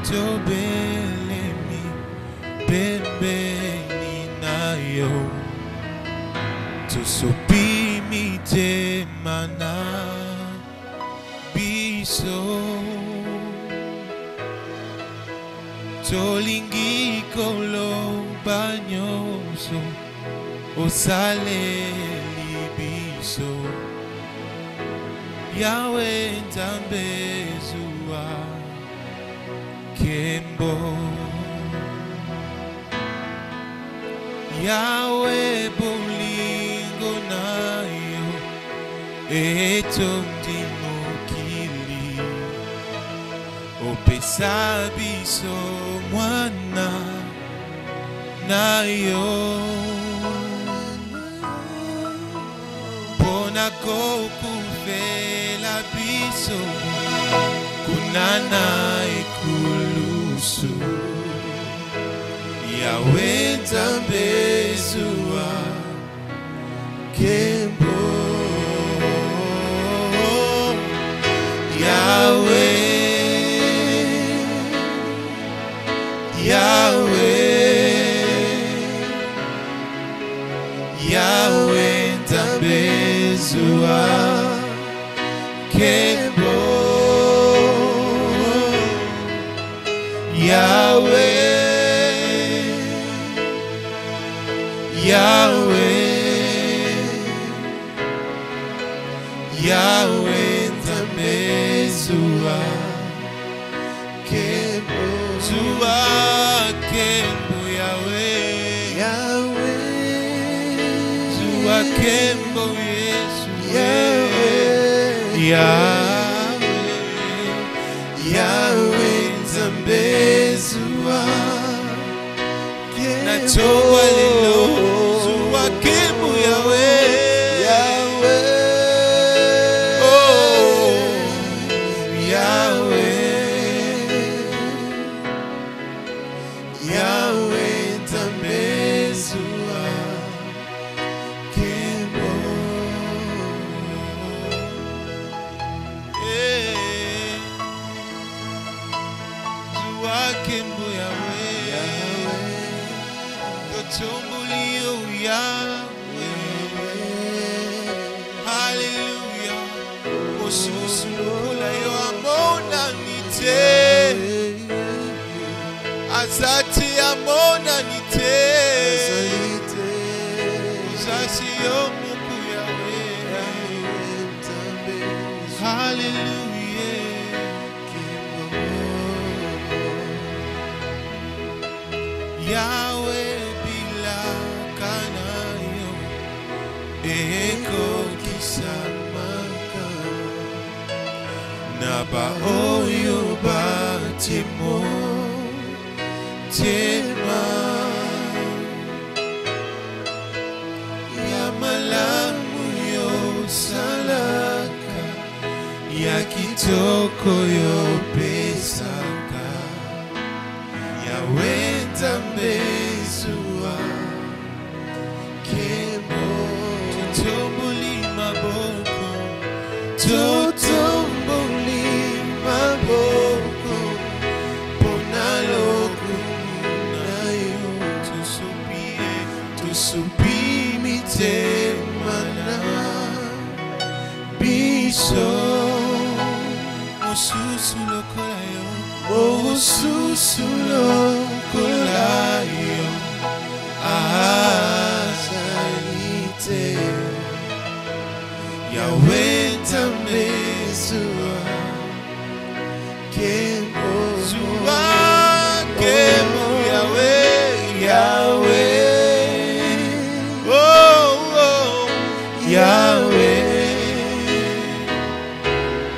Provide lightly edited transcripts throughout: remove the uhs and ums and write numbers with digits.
tobelemi pembeni nayo tosopi mitema na biso tolingi koloba nyonso osaleli biso Yawe Nzambe zuwa Kembo Yawe bolingo nayo etondi mokili opesa biso mwana nayo pona kokufela biso kunana ekulusu Yawe Nzambe zuwa Kembo Yawe Yawe Nzambe zuwa Kembo Yawe Nzambe zuwa Kembo Yawe zuwa Kembo Yesu Yawe Nzambe zuwa Kembo Natoa lelo zuwa Kembo Yawe Hallelujah. Osusulukola yo amona nite. Azati amona nite. Uzasi yo muku Yawe. Hallelujah. Yahweh bila kanayo eko kisamaka naba oyo batimo tema ya malamu yo salaka ya kitoko yo pesaka Yawe Nzambe zuwa Kembo totomboli maboko ponaloku nayo tosopi mitema na biso mosusu lokola yo azalite Yawe Nzambe zuwa Kembo Yawe Yawe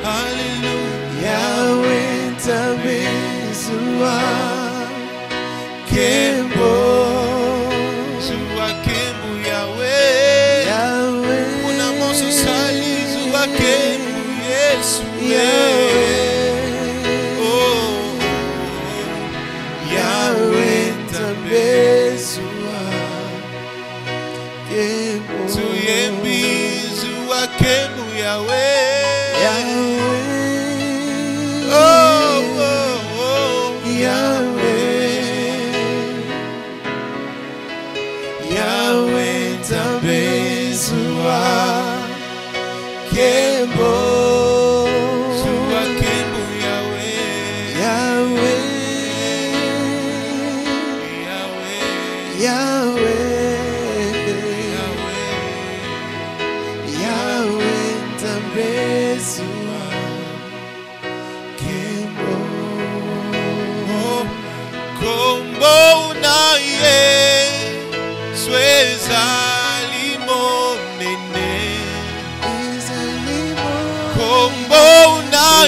Hallelujah Yawe Nzambe zuwa Kembo Yawe una moso sali zuwa Kembo Yesu Yawe Nzambe zuwa Kembo tuyembi zuwa Kembo Yawe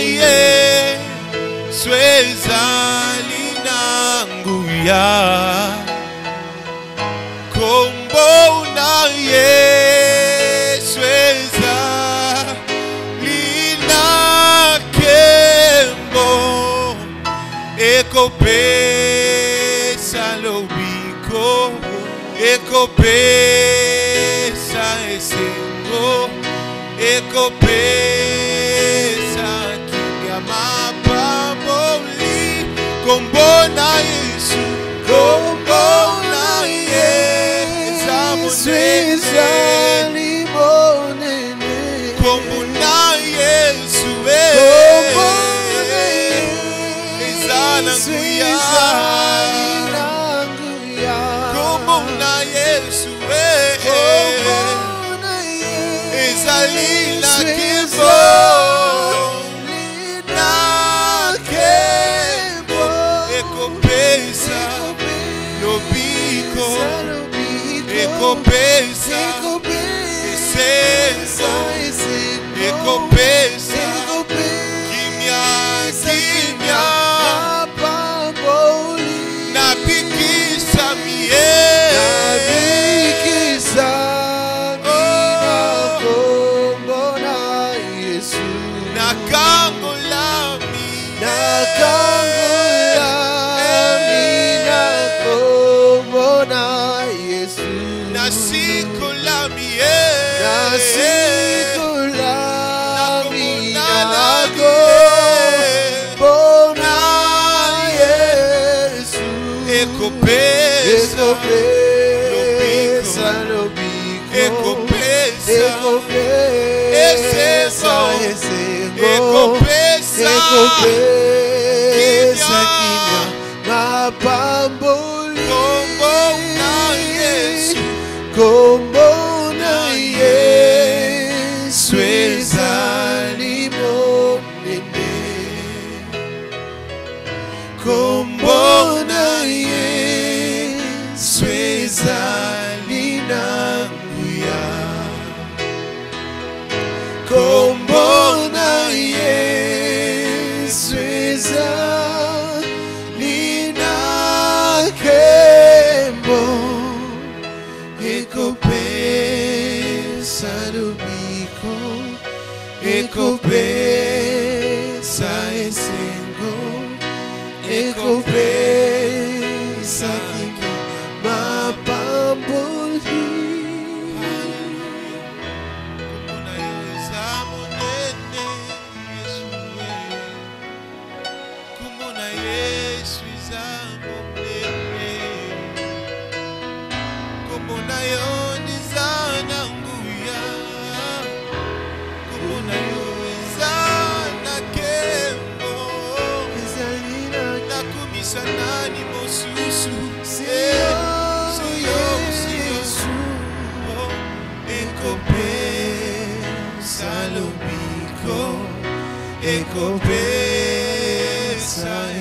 Yesu ezali nangu ya kombo na Yesu ezali nakembo ekopesa lobiko ekopesa esengo ekopesa kimya mapamboli kombo na Yesu kombo na Yesu ezali monene kombo na Yesu ezala nguya kombo na Yesu ezali nakembo nakembo ekopesa lobiko ekopesa esengo ekopesa kimya kimya nabikisa miye ekopesa lobiko ekopesa esengo ekopesa kimya mapamboli kombo na Yesu ezali monene kombo na Yesu ezali nanguya kombo na Yesu ezali nakembo ekopesa lobiko ekopesa esengo ekopesa kimya mapamboli kombo na Yesu eza monene kombo na yo eza nanguya kombo na yo eza nakembo nakumisa nani mosusu ekopesa lobiko ekopesa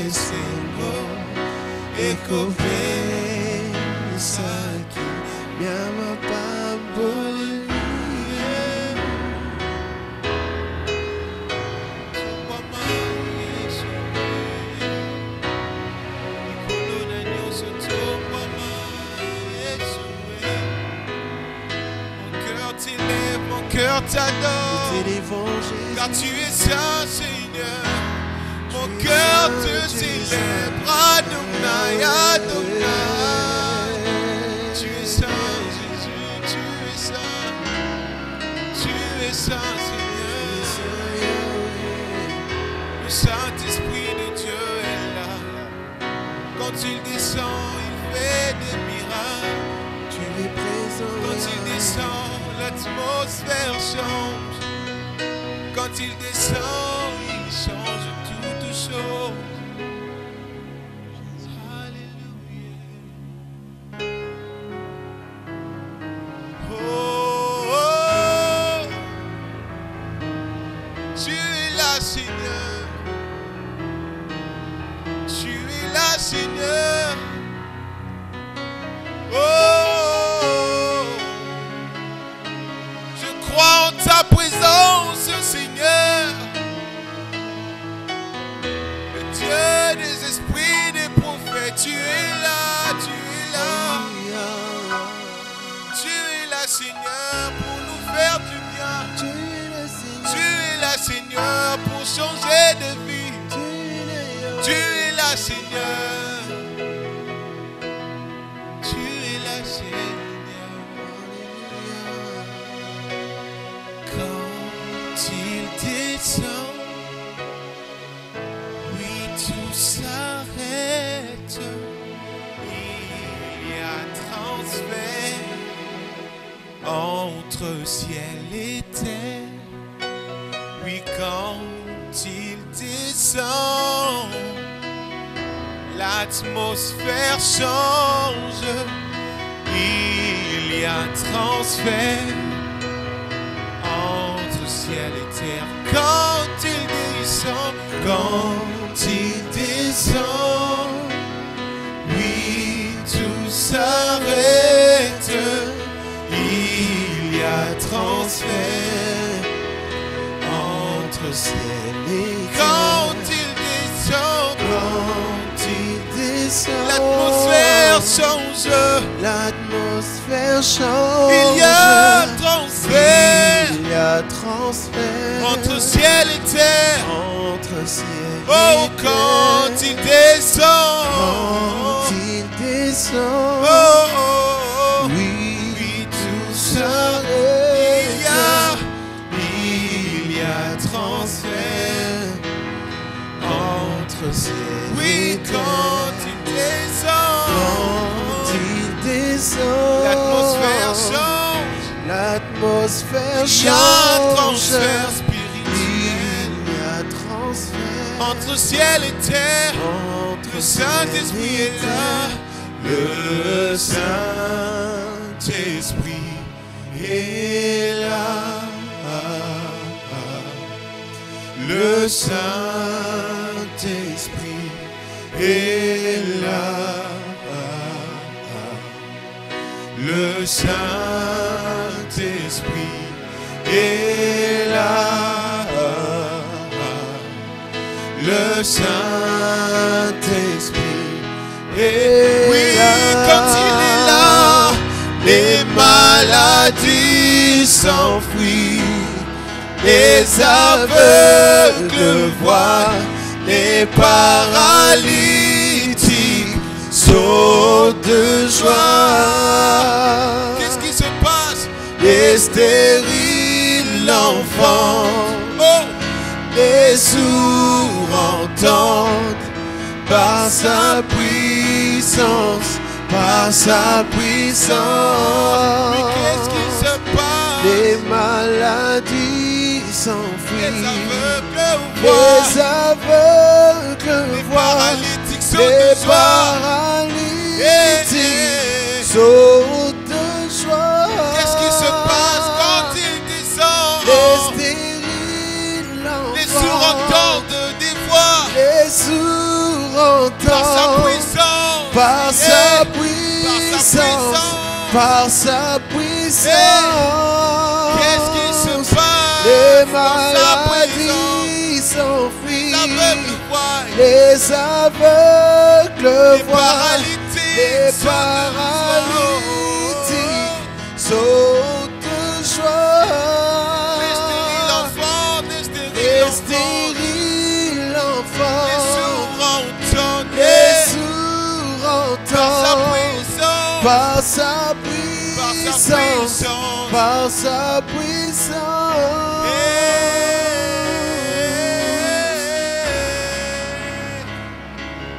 esengo ekopesa kimya mapamboli mon cœur t'adore, car tu es saint Seigneur. Mon cœur te célèbre, Adonai, Adonai. Tu es saint Jésus, tu es saint Seigneur. Le Saint-Esprit de Dieu est là. Quand il descend, il fait des miracles. Tu es présent. Quand il descend, l'atmosphère change. Quand il descend, il change toutes choses. Alléluia. Oh, oh, tu es là, Seigneur. Tu es là, Seigneur. Oh, je crois en ta présence, Seigneur. des esprits, des prophètes. Tu es là, tu es là. Tu es là, Seigneur, pour nous faire du bien. Tu es là, Seigneur, pour changer de vie. Tu es là, Seigneur. Tu es là, Seigneur. Quand il descend, oui, tout s'arrête. Il y a transfert entre ciel et terre. Oui, quand il descend, l'atmosphère change. Il y a transfert entre ciel et terre. Quand il descend, oui, tout s'arrête. Il y a transfert entre ciel et terre. Quand il descend, l'atmosphère change. Il y a transfert entre ciel et terre. Oh, quand il descend, oui, tout s'arrête. Il y a transfert entre ciel et terre. Quand il descend, l'atmosphère change. Il y a transfert spirituel entre ciel et terre. Le Saint-Esprit est là. Le Saint-Esprit est là. Le Saint-Esprit est là. Le Saint-Esprit est là. Le Saint-Esprit est là. Oui, quand il est là, les maladies s'enfuient, les aveugles voient, les paralytiques sautent de joie. Qu'est-ce qui se passe? Les stériles l'entendent, les sourds entendent par sa puissance, Mais qu'est-ce qui se passe? Les maladies s'enfuient, les aveugles les voient, paralytiques sautent de joie. Qu'est-ce qui se passe quand il descend? Les stériles l'entendent, les sourds entendent des voix. Par sa puissance, par sa puissance. Qu'est-ce qui se passe? Les maladies s'enfuient, les aveugles voient, les paralytiques sautent de joie. Les stériles enfants, les sourds entendent, par sa puissance.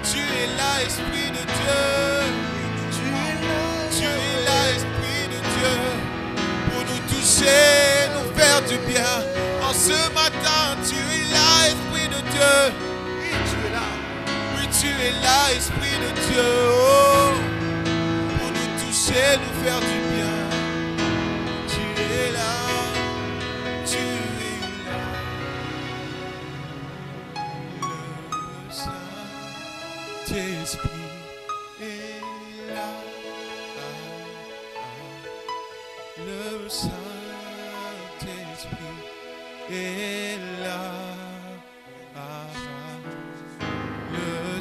Tu es là, Esprit de Dieu. Tu es là, Esprit de Dieu, pour nous toucher, nous faire du bien. En ce matin, tu es là, Esprit de Dieu. Oui, tu es là. Oui, tu es là, Esprit de Dieu. Oh, pour nous toucher, nous faire du bien. Tu es là. Tu es là. Le Saint-Esprit est là. Le Saint-Esprit est là. Le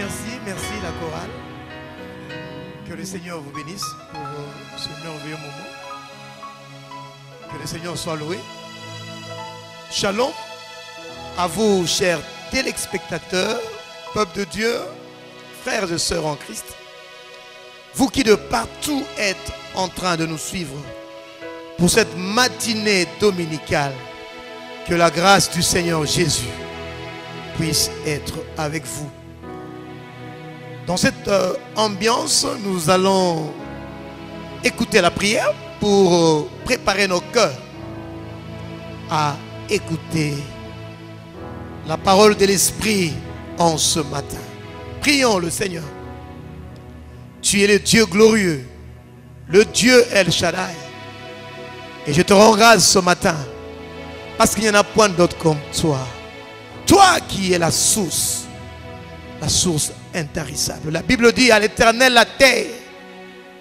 merci la chorale. Que le Seigneur vous bénisse pour ce merveilleux moment. Que le Seigneur soit loué. Shalom à vous, chers téléspectateurs, peuple de Dieu, frères et sœurs en Christ. Vous qui de partout êtes en train de nous suivre pour cette matinée dominicale, que la grâce du Seigneur Jésus puisse être avec vous. Dans cette ambiance, nous allons écouter la prière pour préparer nos cœurs à écouter la parole de l'Esprit en ce matin. Prions le Seigneur. Tu es le Dieu glorieux, le Dieu El Shaddai. Et je te rends grâce ce matin parce qu'il n'y en a point d'autre comme toi. Toi qui es la source intarissable. La Bible dit à l'Éternel la terre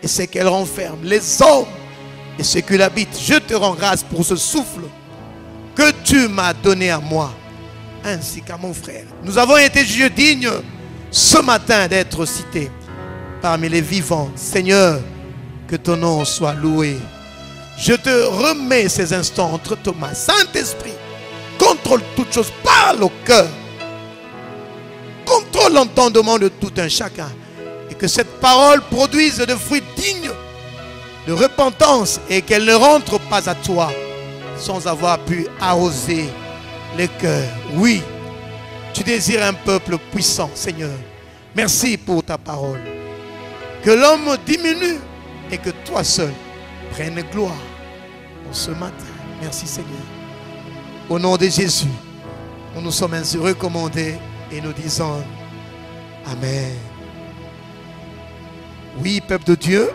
et ce qu'elle renferme, les hommes et ce qu'il habite. Je te rends grâce pour ce souffle que tu m'as donné à moi ainsi qu'à mon frère. Nous avons été jugés dignes ce matin d'être cités parmi les vivants. Seigneur, que ton nom soit loué. Je te remets ces instants entre tes mains. Saint-Esprit, contrôle toutes choses, parle au cœur. Contrôle l'entendement de tout un chacun. Et que cette parole produise des fruits dignes de repentance et qu'elle ne rentre pas à toi sans avoir pu arroser les cœurs. Oui, tu désires un peuple puissant, Seigneur. Merci pour ta parole. Que l'homme diminue et que toi seul prennes gloire en ce matin. Merci, Seigneur. Au nom de Jésus, nous nous sommes ainsi recommandés et nous disons Amen. Oui, peuple de Dieu,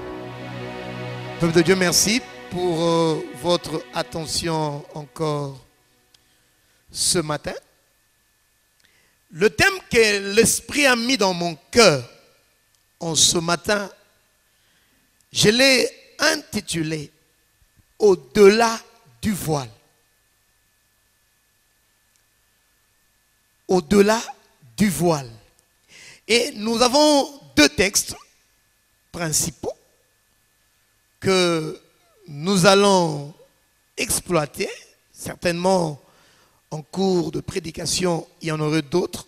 merci pour votre attention encore ce matin. Le thème que l'Esprit a mis dans mon cœur en ce matin, je l'ai intitulé « Au-delà du voile ». Au-delà du voile. Et nous avons deux textes principaux que nous allons exploiter. Certainement, en cours de prédication, il y en aurait d'autres.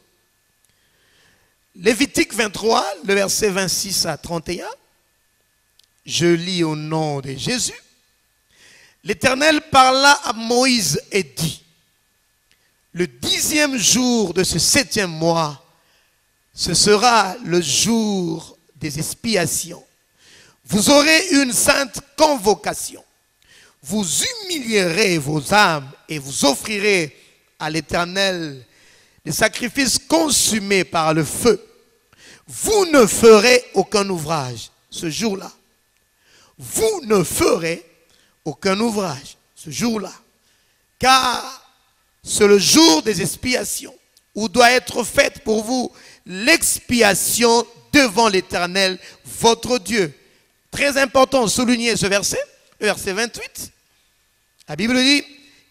Lévitique 23, le verset 26 à 31. Je lis au nom de Jésus. L'Éternel parla à Moïse et dit: le 10e jour de ce 7e mois, ce sera le jour des expiations. Vous aurez une sainte convocation. Vous humilierez vos âmes et vous offrirez à l'Éternel des sacrifices consumés par le feu. Vous ne ferez aucun ouvrage ce jour-là. Vous ne ferez aucun ouvrage ce jour-là. Car c'est le jour des expiations où doit être faite pour vous l'expiation devant l'Éternel, votre Dieu. Très important de souligner ce verset, le verset 28. La Bible dit,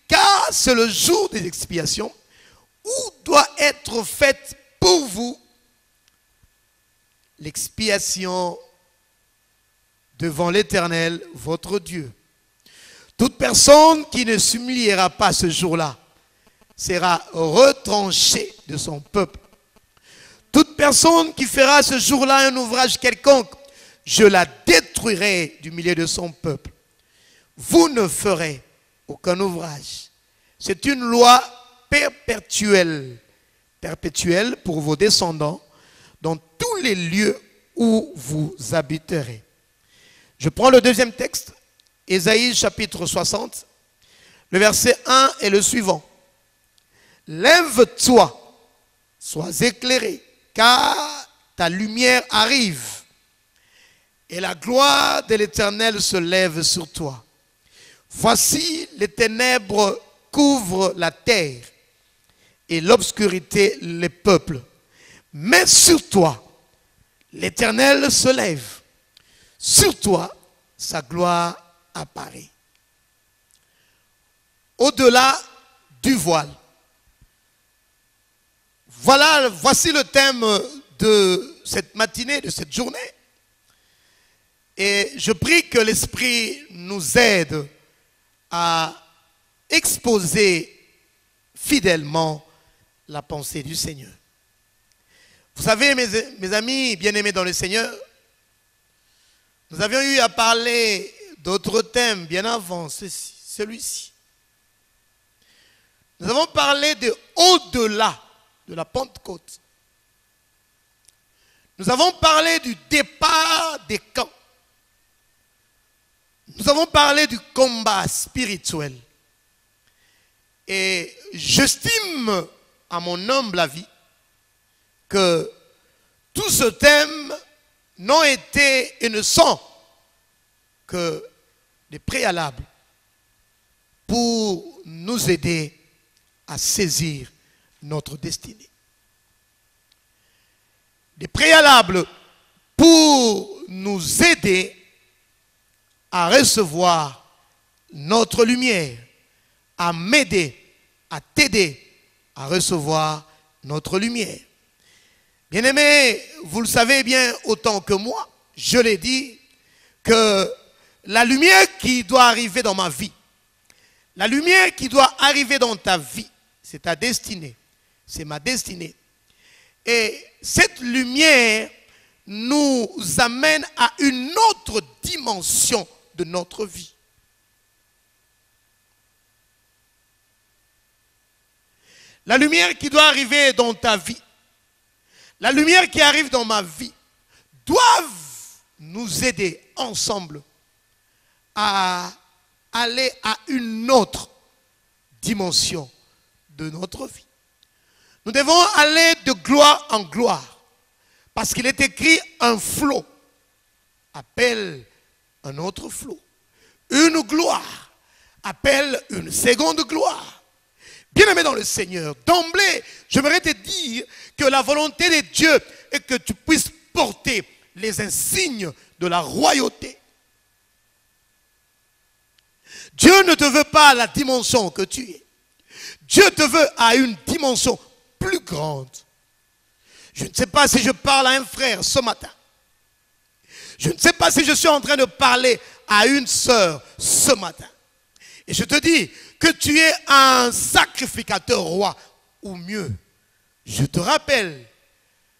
car c'est le jour des expiations où doit être faite pour vous l'expiation devant l'Éternel, votre Dieu. Toute personne qui ne s'humiliera pas ce jour-là sera retranchée de son peuple. Toute personne qui fera ce jour-là un ouvrage quelconque, je la détruirai du milieu de son peuple. Vous ne ferez aucun ouvrage. C'est une loi perpétuelle pour vos descendants dans tous les lieux où vous habiterez. Je prends le deuxième texte, Ésaïe chapitre 60, le verset 1 et le suivant. Lève-toi, sois éclairé, car ta lumière arrive et la gloire de l'Éternel se lève sur toi. Voici, les ténèbres couvrent la terre et l'obscurité les peuples. Mais sur toi, l'Éternel se lève. Sur toi, sa gloire apparaît. Au-delà du voile. Voici le thème de cette matinée, de cette journée. Et je prie que l'Esprit nous aide à exposer fidèlement la pensée du Seigneur. Vous savez, mes amis bien-aimés dans le Seigneur, nous avions eu à parler d'autres thèmes bien avant celui-ci. Nous avons parlé de au-delà de la Pentecôte. Nous avons parlé du départ des camps. Nous avons parlé du combat spirituel. Et j'estime, à mon humble avis, que tout ce thème n'ont été et ne sont que des préalables pour nous aider à saisir notre destinée. Des préalables pour nous aider à recevoir notre lumière, à m'aider, à t'aider à recevoir notre lumière. Bien-aimés, vous le savez bien autant que moi, je l'ai dit, que la lumière qui doit arriver dans ma vie, la lumière qui doit arriver dans ta vie, c'est ta destinée, c'est ma destinée. Et cette lumière nous amène à une autre dimension de notre vie. La lumière qui doit arriver dans ta vie, la lumière qui arrive dans ma vie, doivent nous aider ensemble à aller à une autre dimension de notre vie. Nous devons aller de gloire en gloire, parce qu'il est écrit un flot appelle un autre flot. Une gloire appelle une seconde gloire. Bien-aimé dans le Seigneur, d'emblée, j'aimerais te dire que la volonté de Dieu est que tu puisses porter les insignes de la royauté. Dieu ne te veut pas à la dimension que tu es. Dieu te veut à une dimension plus grande. Je ne sais pas si je parle à un frère ce matin. Je ne sais pas si je suis en train de parler à une sœur ce matin. Et je te dis que tu es un sacrificateur roi, ou mieux, je te rappelle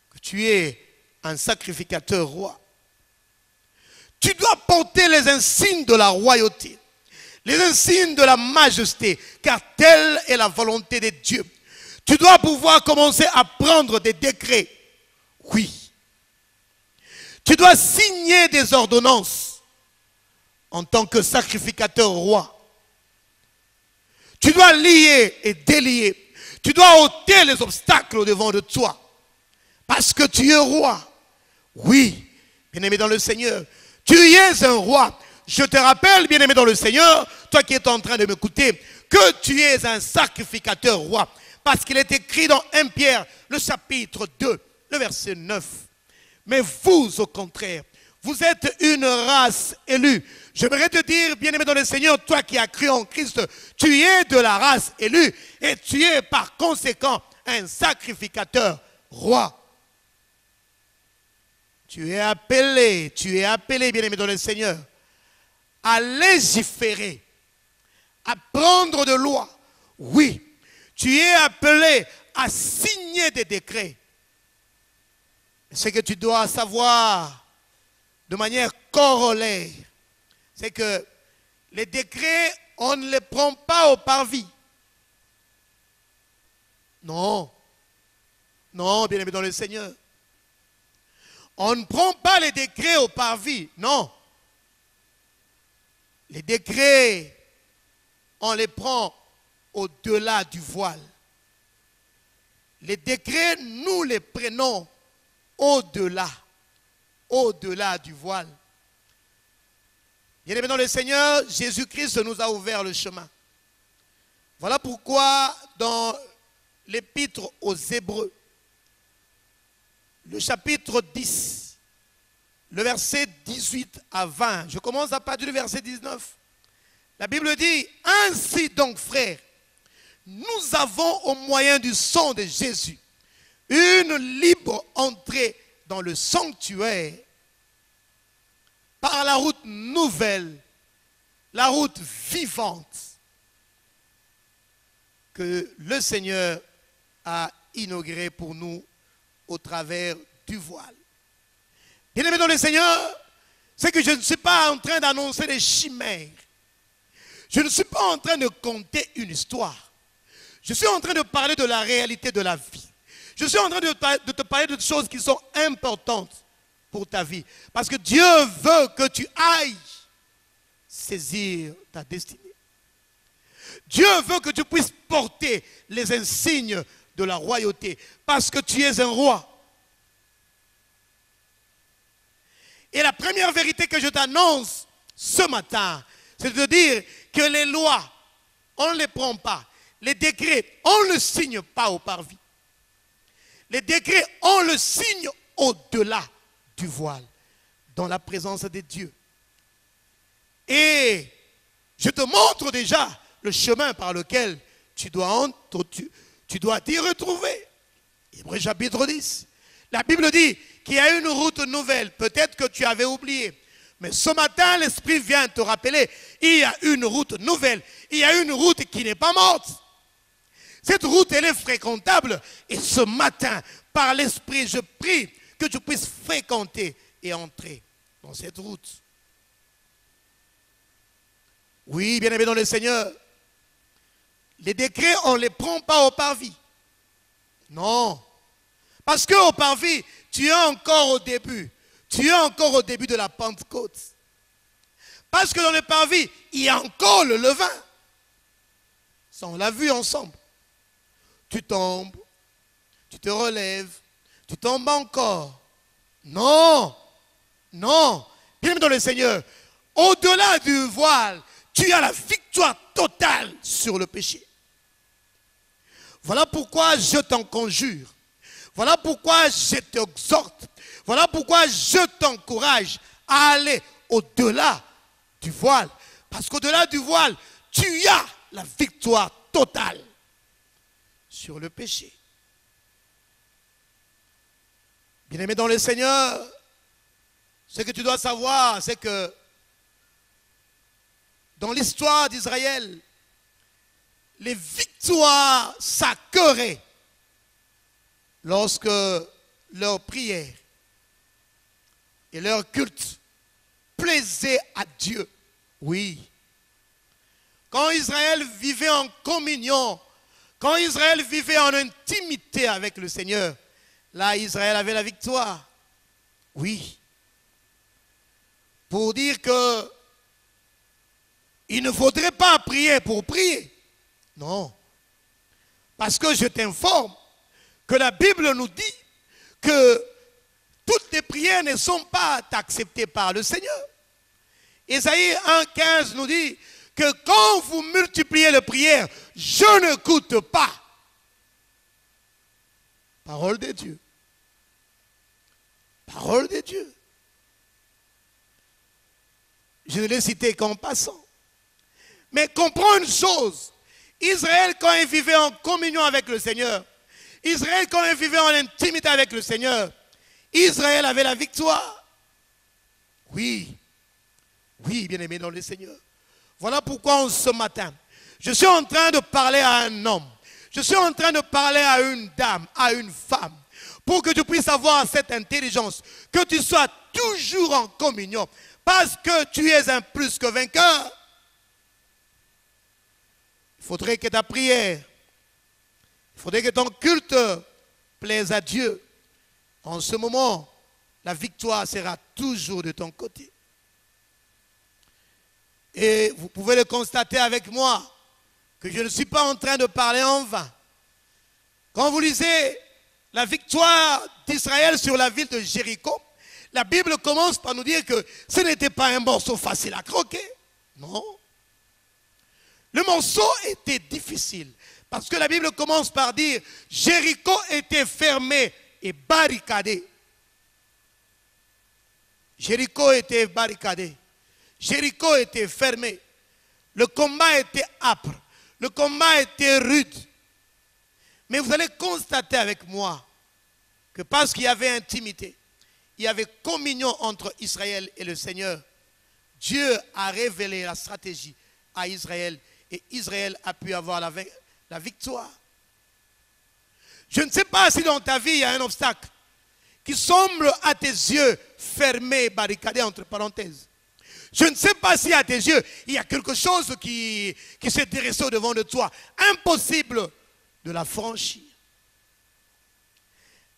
que tu es un sacrificateur roi. Tu dois porter les insignes de la royauté, les insignes de la majesté, car telle est la volonté de Dieu. Tu dois pouvoir commencer à prendre des décrets. Oui. Tu dois signer des ordonnances en tant que sacrificateur roi. Tu dois lier et délier. Tu dois ôter les obstacles devant de toi. Parce que tu es roi. Oui, bien-aimé dans le Seigneur. Tu es un roi. Je te rappelle, bien-aimé dans le Seigneur, toi qui es en train de m'écouter, que tu es un sacrificateur roi. Parce qu'il est écrit dans 1 Pierre, le chapitre 2, le verset 9. Mais vous, au contraire, vous êtes une race élue. J'aimerais te dire, bien-aimé dans le Seigneur, toi qui as cru en Christ, tu es de la race élue et tu es par conséquent un sacrificateur roi. Tu es appelé, bien-aimé dans le Seigneur, à légiférer, à prendre de loi. Oui, tu es appelé à signer des décrets. Ce que tu dois savoir de manière corollaire, c'est que les décrets, on ne les prend pas au parvis. Non. Non, bien-aimé dans le Seigneur. On ne prend pas les décrets au parvis. Non. Les décrets, on les prend au-delà du voile. Les décrets, nous les prenons au-delà du voile. Bien-aimé dans le Seigneur, Jésus-Christ nous a ouvert le chemin. Voilà pourquoi dans l'épître aux Hébreux, le chapitre 10, le verset 18 à 20, je commence à partir du verset 19. La Bible dit, ainsi donc frères, nous avons au moyen du sang de Jésus une libre entrée dans le sanctuaire par la route nouvelle, la route vivante que le Seigneur a inaugurée pour nous au travers du voile. Bien-aimés dans le Seigneur, c'est que je ne suis pas en train d'annoncer des chimères. Je ne suis pas en train de conter une histoire. Je suis en train de parler de la réalité de la vie. Je suis en train de te parler de choses qui sont importantes pour ta vie. Parce que Dieu veut que tu ailles saisir ta destinée. Dieu veut que tu puisses porter les insignes de la royauté. Parce que tu es un roi. Et la première vérité que je t'annonce ce matin, c'est de dire que les lois, on ne les prend pas. Les décrets, on ne le signe pas au parvis. Les décrets, on le signe au-delà du voile, dans la présence de Dieu. Et je te montre déjà le chemin par lequel tu dois t'y retrouver. Hébreux chapitre 10. La Bible dit qu'il y a une route nouvelle. Peut-être que tu avais oublié. Mais ce matin, l'Esprit vient te rappeler, il y a une route nouvelle. Il y a une route qui n'est pas morte. Cette route, elle est fréquentable. Et ce matin, par l'Esprit, je prie que tu puisses fréquenter et entrer dans cette route. Oui, bien-aimé dans le Seigneur, les décrets, on ne les prend pas au parvis. Non. Parce qu'au parvis, tu es encore au début. Tu es encore au début de la Pentecôte. Parce que dans le parvis, il y a encore le levain. Ça, on l'a vu ensemble. Tu tombes, tu te relèves, tu tombes encore. Non, non. Bien dans le Seigneur, au-delà du voile, tu as la victoire totale sur le péché. Voilà pourquoi je t'en conjure. Voilà pourquoi je t'exhorte. Voilà pourquoi je t'encourage à aller au-delà du voile. Parce qu'au-delà du voile, tu as la victoire totale sur le péché. Bien-aimé dans le Seigneur, ce que tu dois savoir, c'est que dans l'histoire d'Israël, les victoires s'acquéraient lorsque leur prière et leur culte plaisaient à Dieu. Oui. Quand Israël vivait en communion, quand Israël vivait en intimité avec le Seigneur, là Israël avait la victoire. Oui. Pour dire que il ne faudrait pas prier pour prier. Non. Parce que je t'informe que la Bible nous dit que toutes les prières ne sont pas acceptées par le Seigneur. Ésaïe 1,15 nous dit que quand vous multipliez les prières, je n'écoute pas. Parole de Dieu. Parole de Dieu. Je ne l'ai cité qu'en passant. Mais comprends une chose. Israël, quand il vivait en communion avec le Seigneur, Israël, quand il vivait en intimité avec le Seigneur, Israël avait la victoire. Oui. Oui, bien-aimé dans le Seigneur. Voilà pourquoi ce matin, je suis en train de parler à un homme. Je suis en train de parler à une dame, à une femme. Pour que tu puisses avoir cette intelligence. Que tu sois toujours en communion. Parce que tu es un plus que vainqueur. Il faudrait que ta prière, il faudrait que ton culte plaise à Dieu. En ce moment, la victoire sera toujours de ton côté. Et vous pouvez le constater avec moi, que je ne suis pas en train de parler en vain. Quand vous lisez la victoire d'Israël sur la ville de Jéricho, la Bible commence par nous dire que ce n'était pas un morceau facile à croquer. Non. Le morceau était difficile. Parce que la Bible commence par dire Jéricho était fermé et barricadé. Jéricho était barricadé. Jéricho était fermé. Le combat était âpre. Le combat était rude. Mais vous allez constater avec moi que parce qu'il y avait intimité, il y avait communion entre Israël et le Seigneur, Dieu a révélé la stratégie à Israël et Israël a pu avoir la victoire. Je ne sais pas si dans ta vie il y a un obstacle qui semble à tes yeux fermé, barricadé entre parenthèses. Je ne sais pas si à tes yeux il y a quelque chose qui s'est dressé devant de toi. Impossible de la franchir.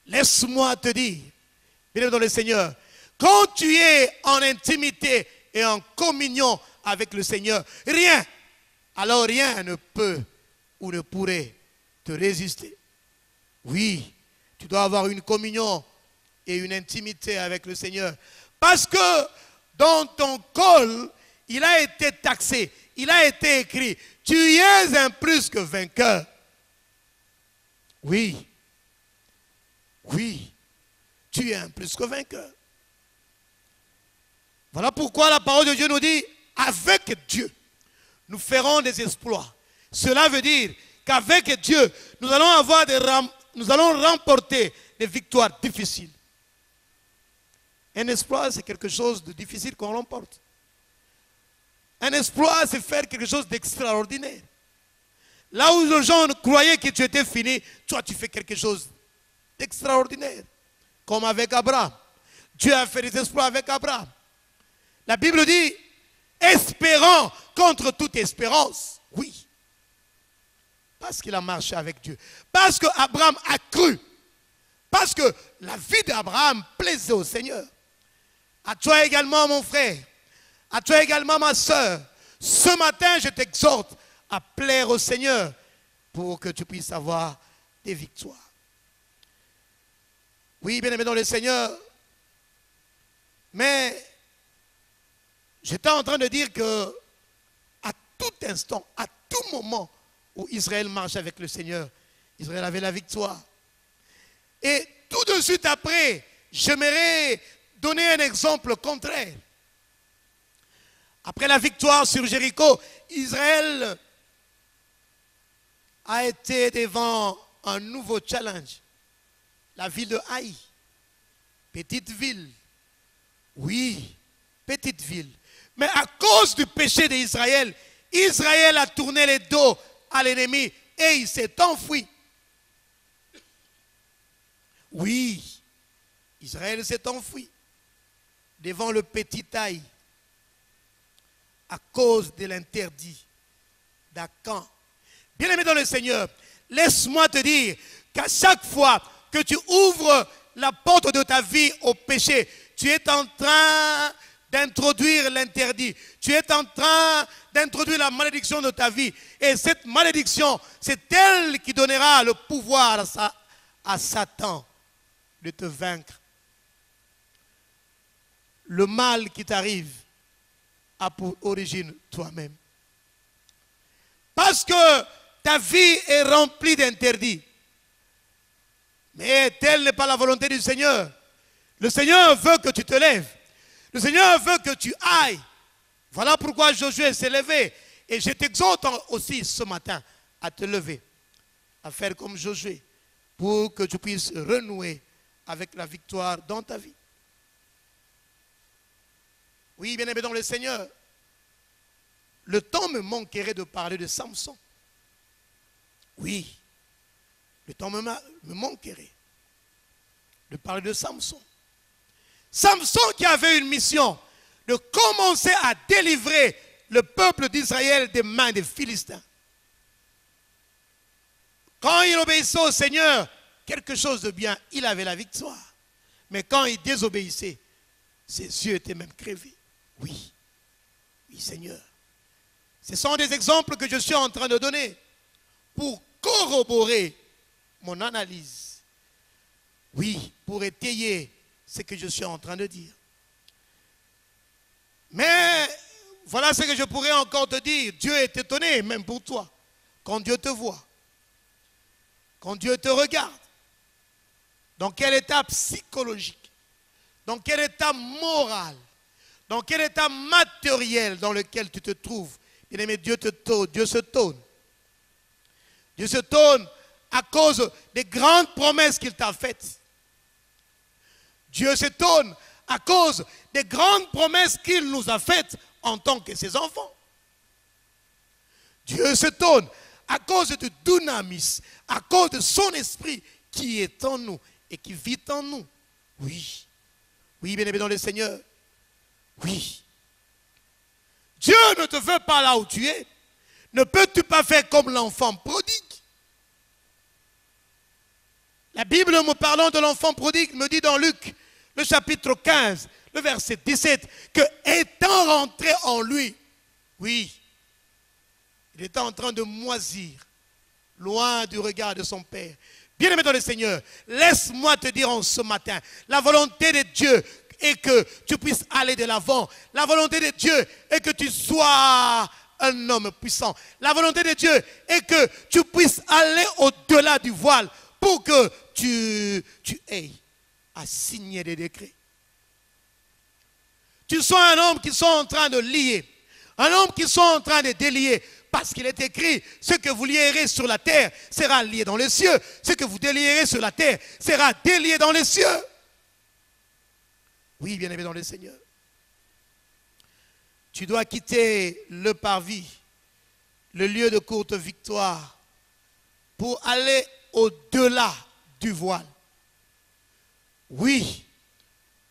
Laisse-moi te dire, bien dans le Seigneur, quand tu es en intimité et en communion avec le Seigneur, alors rien ne peut ou ne pourrait te résister. Oui, tu dois avoir une communion et une intimité avec le Seigneur. Parce que dans ton col, il a été taxé, il a été écrit, tu es un plus que vainqueur. Oui, tu es un plus que vainqueur. Voilà pourquoi la parole de Dieu nous dit, avec Dieu, nous ferons des exploits. Cela veut dire qu'avec Dieu, nous allons remporter des victoires difficiles. Un exploit, c'est quelque chose de difficile qu'on remporte. Un exploit, c'est faire quelque chose d'extraordinaire. Là où les gens croyaient que tu étais fini, toi tu fais quelque chose d'extraordinaire. Comme avec Abraham. Dieu a fait des exploits avec Abraham. La Bible dit, espérant contre toute espérance. Oui. Parce qu'il a marché avec Dieu. Parce qu'Abraham a cru. Parce que la vie d'Abraham plaisait au Seigneur. À toi également, mon frère. À toi également, ma soeur. Ce matin, je t'exhorte à plaire au Seigneur pour que tu puisses avoir des victoires. Oui, bien aimé dans le Seigneur. Mais j'étais en train de dire que à tout instant, à tout moment où Israël marche avec le Seigneur, Israël avait la victoire. Et tout de suite après, j'aimerais donner un exemple contraire. Après la victoire sur Jéricho, Israël a été devant un nouveau challenge. La ville de Haï, petite ville. Oui, petite ville. Mais à cause du péché d'Israël, Israël a tourné le dos à l'ennemi et il s'est enfui. Oui, Israël s'est enfui devant le petit Haï à cause de l'interdit d'Acan. Bien-aimé dans le Seigneur, laisse-moi te dire qu'à chaque fois que tu ouvres la porte de ta vie au péché, tu es en train d'introduire l'interdit. Tu es en train d'introduire la malédiction de ta vie. Et cette malédiction, c'est elle qui donnera le pouvoir à Satan de te vaincre. Le mal qui t'arrive a pour origine toi-même. Parce que ta vie est remplie d'interdits. Mais telle n'est pas la volonté du Seigneur. Le Seigneur veut que tu te lèves. Le Seigneur veut que tu ailles. Voilà pourquoi Josué s'est levé. Et je t'exhorte aussi ce matin à te lever, à faire comme Josué, pour que tu puisses renouer avec la victoire dans ta vie. Oui, bien aimé dans le Seigneur, le temps me manquerait de parler de Samson. Oui, le temps me manquerait de parler de Samson. Samson qui avait une mission de commencer à délivrer le peuple d'Israël des mains des Philistins. Quand il obéissait au Seigneur, quelque chose de bien, il avait la victoire. Mais quand il désobéissait, ses yeux étaient même crevés. Oui, Seigneur. Ce sont des exemples que je suis en train de donner pour corroborer mon analyse. Oui, pour étayer ce que je suis en train de dire. Mais voilà ce que je pourrais encore te dire. Dieu est étonné, même pour toi, quand Dieu te voit, quand Dieu te regarde. Dans quel état psychologique, dans quel état moral, dans quel état matériel dans lequel tu te trouves. Bien-aimé, Dieu se tourne. Dieu se tourne à cause des grandes promesses qu'il t'a faites. Dieu s'étonne à cause des grandes promesses qu'il nous a faites en tant que ses enfants. Dieu s'étonne à cause de Dunamis, à cause de son esprit qui est en nous et qui vit en nous. Oui. Oui, bien-aimé dans le Seigneur. Oui. Dieu ne te veut pas là où tu es. Ne peux-tu pas faire comme l'enfant prodigue? La Bible, me parlant de l'enfant prodigue, me dit dans Luc, le chapitre 15, le verset 17, que étant rentré en lui, oui, il était en train de moisir, loin du regard de son Père. Bien-aimé dans le Seigneur, laisse-moi te dire en ce matin, la volonté de Dieu est que tu puisses aller de l'avant. La volonté de Dieu est que tu sois un homme puissant. La volonté de Dieu est que tu puisses aller au-delà du voile pour que tu aies à signer des décrets. Tu sois un homme qui soit en train de lier, un homme qui soit en train de délier, parce qu'il est écrit, ce que vous lierez sur la terre sera lié dans les cieux, ce que vous délierez sur la terre sera délié dans les cieux. Oui, bien-aimé dans le Seigneur. Tu dois quitter le parvis, le lieu de courte victoire, pour aller au-delà du voile. Oui,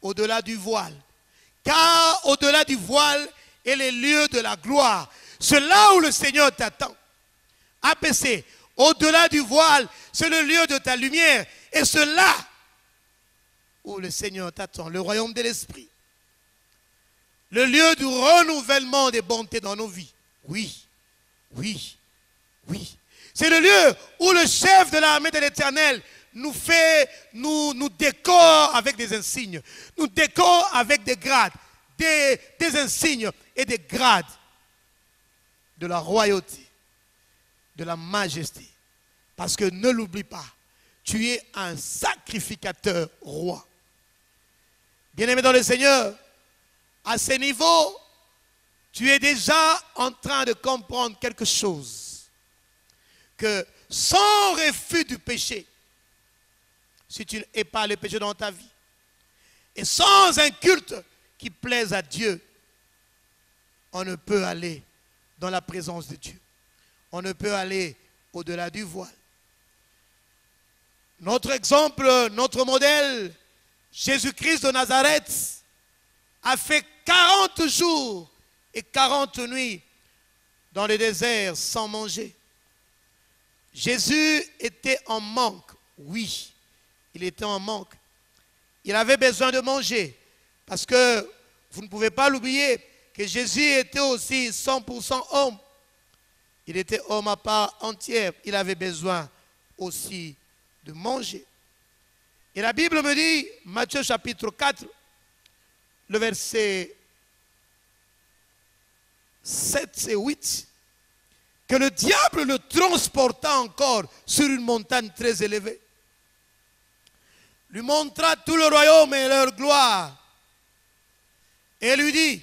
au-delà du voile. Car au-delà du voile est le lieu de la gloire. C'est là où le Seigneur t'attend. APC, au-delà du voile, c'est le lieu de ta lumière. Et c'est là où le Seigneur t'attend, le royaume de l'esprit. Le lieu du renouvellement des bontés dans nos vies. Oui, oui, oui. C'est le lieu où le chef de l'armée de l'Éternel nous décore avec des insignes. Nous décore avec des grades, des insignes et des grades de la royauté, de la majesté. Parce que ne l'oublie pas, tu es un sacrificateur roi. Bien-aimé dans le Seigneur, à ce niveau, tu es déjà en train de comprendre quelque chose. Que sans refus du péché, si tu n'es pas le péché dans ta vie, et sans un culte qui plaise à Dieu, on ne peut aller dans la présence de Dieu. On ne peut aller au-delà du voile. Notre exemple, notre modèle, Jésus-Christ de Nazareth, a fait 40 jours et 40 nuits dans le désert sans manger. Jésus était en manque, oui, il était en manque. Il avait besoin de manger, parce que vous ne pouvez pas l'oublier, que Jésus était aussi 100% homme. Il était homme à part entière, il avait besoin aussi de manger. Et la Bible me dit, Matthieu chapitre 4, le verset 7 et 8, que le diable le transporta encore sur une montagne très élevée. Lui montra tout le royaume et leur gloire. Et lui dit,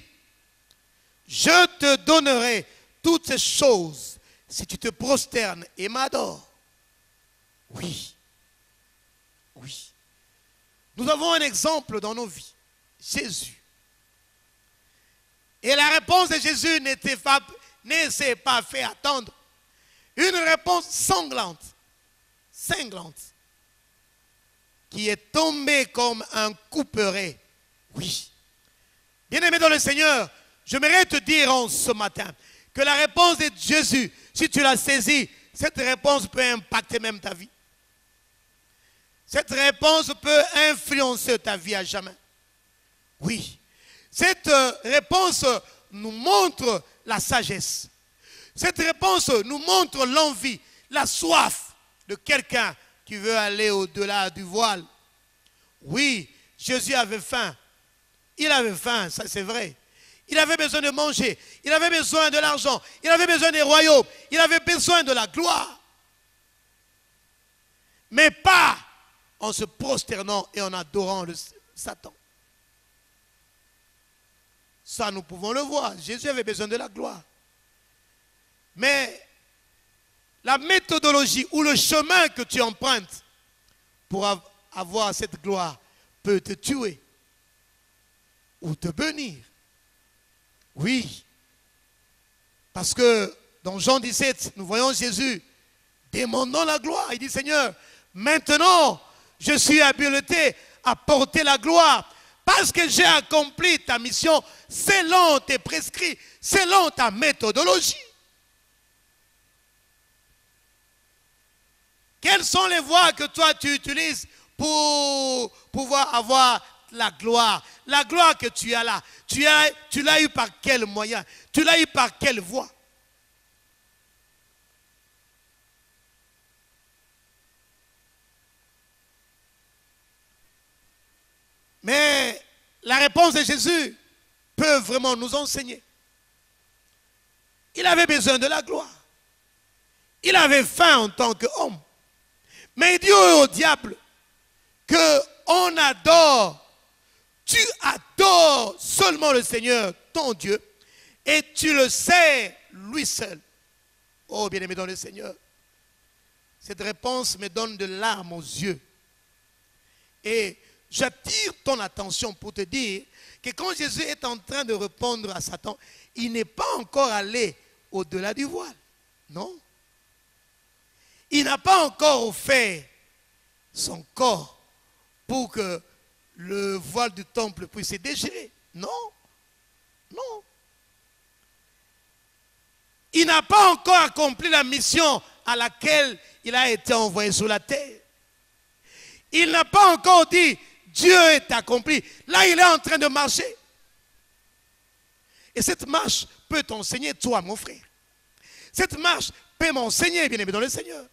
je te donnerai toutes ces choses si tu te prosternes et m'adores. Oui. Oui. Nous avons un exemple dans nos vies. Jésus. Et la réponse de Jésus ne s'est pas fait attendre. Une réponse sanglante, qui est tombée comme un couperet. Oui. Bien-aimé dans le Seigneur, j'aimerais te dire en ce matin que la réponse de Jésus, si tu l'as saisie, cette réponse peut impacter même ta vie. Cette réponse peut influencer ta vie à jamais. Oui. Cette réponse nous montre la sagesse. Cette réponse nous montre l'envie, la soif de quelqu'un qui veut aller au-delà du voile. Oui, Jésus avait faim. Il avait faim, ça c'est vrai. Il avait besoin de manger. Il avait besoin de l'argent. Il avait besoin des royaumes. Il avait besoin de la gloire. Mais pas en se prosternant et en adorant Satan. Ça, nous pouvons le voir. Jésus avait besoin de la gloire. Mais la méthodologie ou le chemin que tu empruntes pour avoir cette gloire peut te tuer ou te bénir. Oui. Parce que dans Jean 17, nous voyons Jésus demandant la gloire. Il dit, Seigneur, maintenant, je suis habilité à porter la gloire parce que j'ai accompli ta mission selon tes prescrits, selon ta méthodologie. Quelles sont les voies que toi tu utilises pour pouvoir avoir la gloire? La gloire que tu as là, tu l'as eu par quel moyen? Tu l'as eu par quelle voie? Mais la réponse de Jésus peut vraiment nous enseigner. Il avait besoin de la gloire. Il avait faim en tant qu'homme. Mais il dit au diable qu'on adore. Tu adores seulement le Seigneur, ton Dieu, et tu le sais, lui seul. Oh, bien-aimé dans le Seigneur, cette réponse me donne de larmes aux yeux. Et j'attire ton attention pour te dire que quand Jésus est en train de répondre à Satan, il n'est pas encore allé au-delà du voile. Non. Il n'a pas encore offert son corps pour que le voile du temple puisse se déchirer. Non. Non. Il n'a pas encore accompli la mission à laquelle il a été envoyé sur la terre. Il n'a pas encore dit Dieu est accompli. Là, il est en train de marcher. Et cette marche peut t'enseigner, toi, mon frère. Cette marche peut m'enseigner, bien-aimé dans le Seigneur.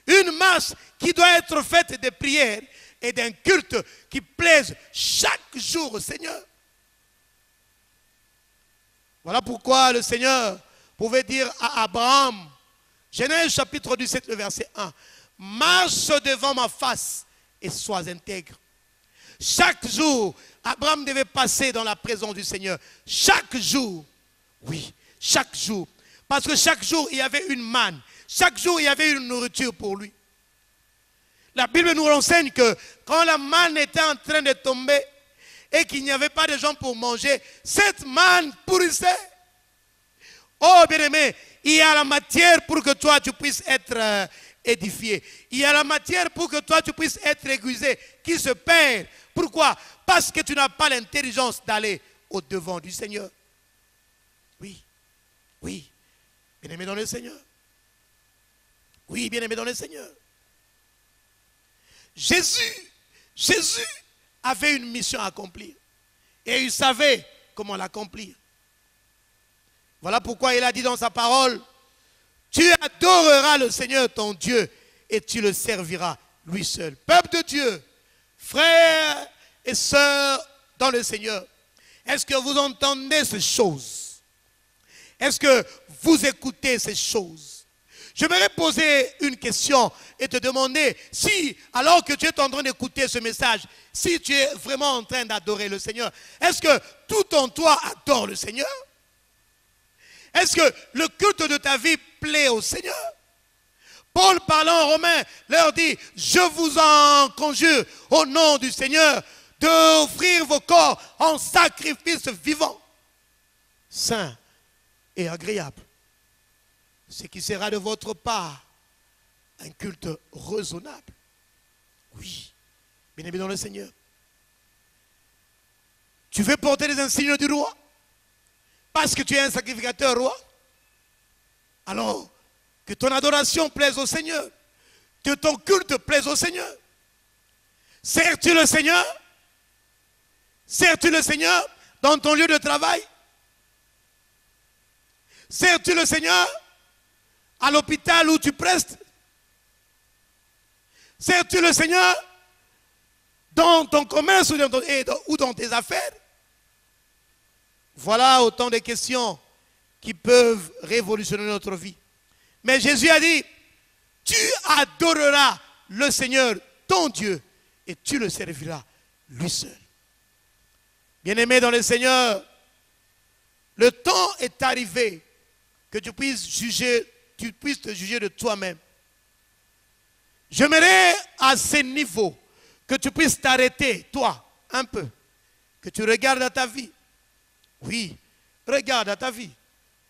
Une marche qui doit être faite de prières et d'un culte qui plaise chaque jour au Seigneur. Voilà pourquoi le Seigneur pouvait dire à Abraham, Genèse chapitre 17, le verset 1, « Marche devant ma face et sois intègre. » Chaque jour, Abraham devait passer dans la présence du Seigneur. Chaque jour, oui, chaque jour. Parce que chaque jour, il y avait une manne. Chaque jour, il y avait une nourriture pour lui. La Bible nous enseigne que quand la manne était en train de tomber et qu'il n'y avait pas de gens pour manger, cette manne pourrissait. Oh, bien-aimé, il y a la matière pour que toi, tu puisses être édifié. Il y a la matière pour que toi, tu puisses être aiguisé, qui se perd. Pourquoi? Parce que tu n'as pas l'intelligence d'aller au-devant du Seigneur. Oui, oui, bien-aimé dans le Seigneur. Oui, bien-aimé dans le Seigneur. Jésus avait une mission à accomplir. Et il savait comment l'accomplir. Voilà pourquoi il a dit dans sa parole, tu adoreras le Seigneur ton Dieu et tu le serviras lui seul. Peuple de Dieu, frères et sœurs dans le Seigneur, est-ce que vous entendez ces choses? Est-ce que vous écoutez ces choses? J'aimerais poser une question et te demander si, alors que tu es en train d'écouter ce message, si tu es vraiment en train d'adorer le Seigneur, est-ce que tout en toi adore le Seigneur? Est-ce que le culte de ta vie plaît au Seigneur? Paul parlant aux Romains leur dit, je vous en conjure au nom du Seigneur d'offrir vos corps en sacrifice vivant, saint et agréable. Ce qui sera de votre part un culte raisonnable. Oui, bien-aimé dans le Seigneur. Tu veux porter les insignes du roi parce que tu es un sacrificateur roi? Alors, que ton adoration plaise au Seigneur, que ton culte plaise au Seigneur. Sers-tu le Seigneur? Sers-tu le Seigneur dans ton lieu de travail? Sers-tu le Seigneur à l'hôpital où tu prestes? Sers-tu le Seigneur dans ton commerce ou dans tes affaires? Voilà autant de questions qui peuvent révolutionner notre vie. Mais Jésus a dit, tu adoreras le Seigneur, ton Dieu, et tu le serviras lui seul. Bien-aimé dans le Seigneur, le temps est arrivé que tu puisses te juger de toi-même. J'aimerais à ce niveau que tu puisses t'arrêter, toi, un peu, que tu regardes à ta vie. Oui, regarde à ta vie,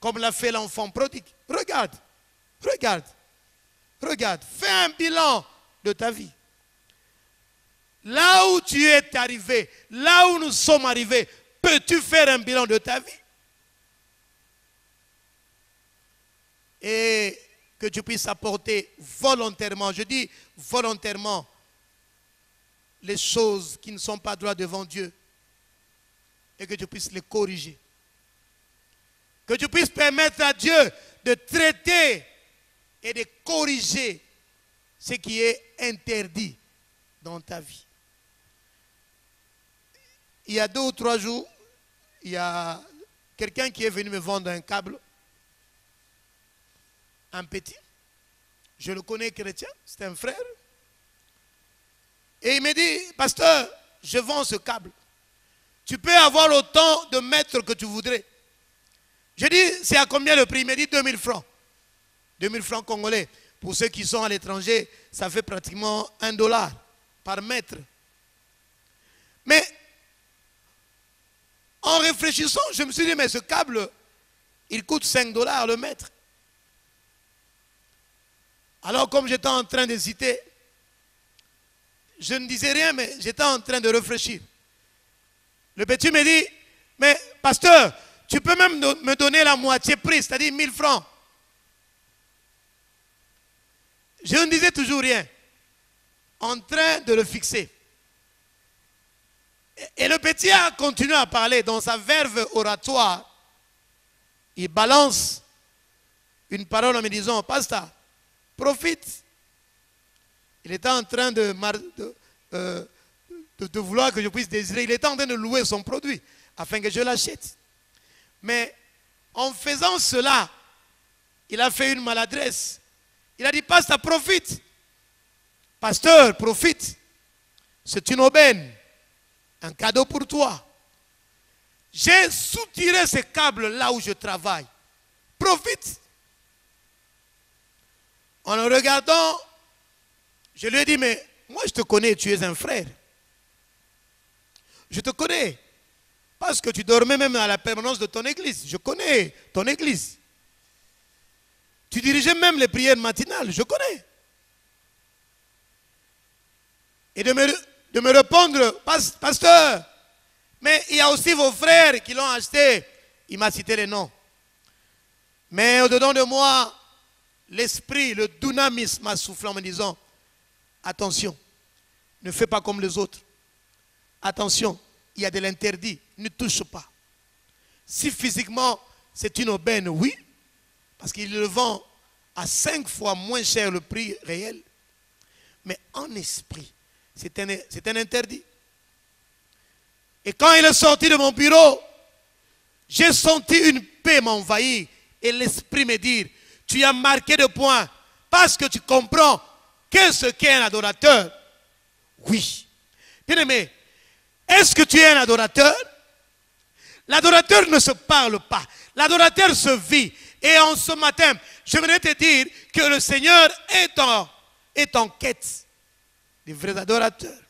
comme l'a fait l'enfant prodigue. Regarde, regarde, regarde. Fais un bilan de ta vie. Là où tu es arrivé, là où nous sommes arrivés, peux-tu faire un bilan de ta vie? Et que tu puisses apporter volontairement, je dis volontairement, les choses qui ne sont pas droites devant Dieu. Et que tu puisses les corriger. Que tu puisses permettre à Dieu de traiter et de corriger ce qui est interdit dans ta vie. Il y a 2 ou 3 jours, il y a quelqu'un qui est venu me vendre un câble. Un petit. Je le connais chrétien, c'est un frère. Et il me dit, pasteur, je vends ce câble. Tu peux avoir autant de mètres que tu voudrais. Je dis, c'est à combien le prix? Il me dit 2000 francs. 2000 francs congolais. Pour ceux qui sont à l'étranger, ça fait pratiquement $1 par mètre. Mais en réfléchissant, je me suis dit, mais ce câble, il coûte $5 le mètre. Alors comme j'étais en train d'hésiter, je ne disais rien, mais j'étais en train de réfléchir. Le petit me dit, mais pasteur, tu peux même me donner la moitié prix, c'est-à-dire 1000 francs. Je ne disais toujours rien, en train de le fixer. Et le petit a continué à parler dans sa verve oratoire. Il balance une parole en me disant, pasteur, profite. Il était en train de vouloir que je puisse désirer. Il était en train de louer son produit afin que je l'achète. Mais en faisant cela, il a fait une maladresse. Il a dit, pasteur, profite. Pasteur, profite. C'est une aubaine. Un cadeau pour toi. J'ai soutiré ce câble là où je travaille. Profite. En le regardant, je lui ai dit, mais moi je te connais, tu es un frère. Je te connais. Parce que tu dormais même à la permanence de ton église. Je connais ton église. Tu dirigeais même les prières matinales. Je connais. Et de me répondre, pasteur, mais il y a aussi vos frères qui l'ont acheté. Il m'a cité les noms. Mais au-dedans de moi, l'esprit, le dynamisme m'a soufflé en me disant, attention, ne fais pas comme les autres. Attention, il y a de l'interdit, ne touche pas. Si physiquement c'est une aubaine, oui, parce qu'il le vend à 5 fois moins cher le prix réel. Mais en esprit, c'est un interdit. Et quand il est sorti de mon bureau, j'ai senti une paix m'envahir et l'esprit me dire, tu as marqué de points parce que tu comprends qu'est-ce qu'est un adorateur. Oui. Bien-aimé, est-ce que tu es un adorateur? L'adorateur ne se parle pas. L'adorateur se vit. Et en ce matin, je voudrais te dire que le Seigneur est en quête des vrais adorateurs.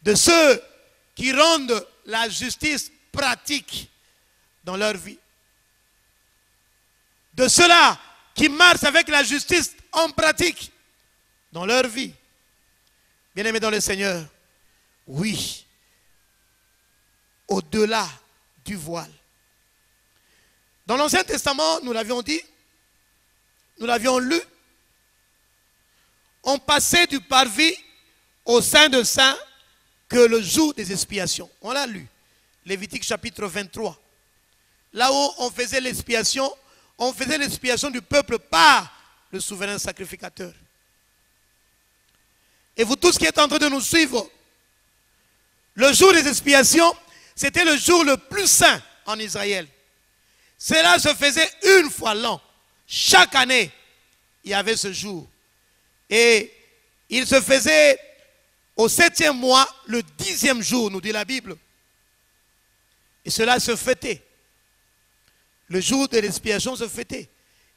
De ceux qui rendent la justice pratique dans leur vie. De ceux-là qui marchent avec la justice en pratique dans leur vie. Bien-aimés dans le Seigneur, oui, au-delà du voile. Dans l'Ancien Testament, nous l'avions dit, nous l'avions lu, on passait du parvis au Saint de Saints que le jour des expiations. On l'a lu, Lévitique chapitre 23. Là où on faisait l'expiation du peuple par le souverain sacrificateur. Et vous tous qui êtes en train de nous suivre, le jour des expiations, c'était le jour le plus saint en Israël. Cela se faisait une fois l'an. Chaque année, il y avait ce jour. Et il se faisait au 7e mois, le 10e jour, nous dit la Bible. Et cela se fêtait. Le jour de l'expiation se fêtait.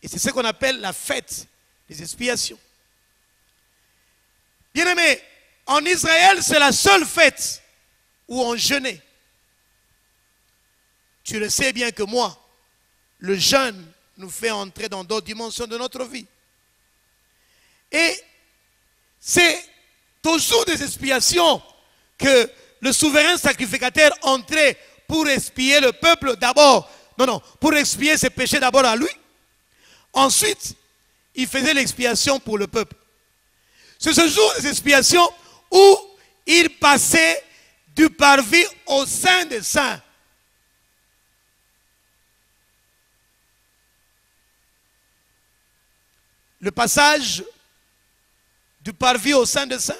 Et c'est ce qu'on appelle la fête des expiations. Bien-aimés, en En Israël, c'est la seule fête où on jeûnait. Tu le sais bien que moi, le jeûne nous fait entrer dans d'autres dimensions de notre vie. Et c'est au jour des expiations que le souverain sacrificateur entrait pour expier le peuple d'abord. Non, pour expier ses péchés d'abord à lui. Ensuite, il faisait l'expiation pour le peuple. C'est ce jour des expiations où il passait du parvis au Saint des Saints. Le passage du parvis au Saint des Saints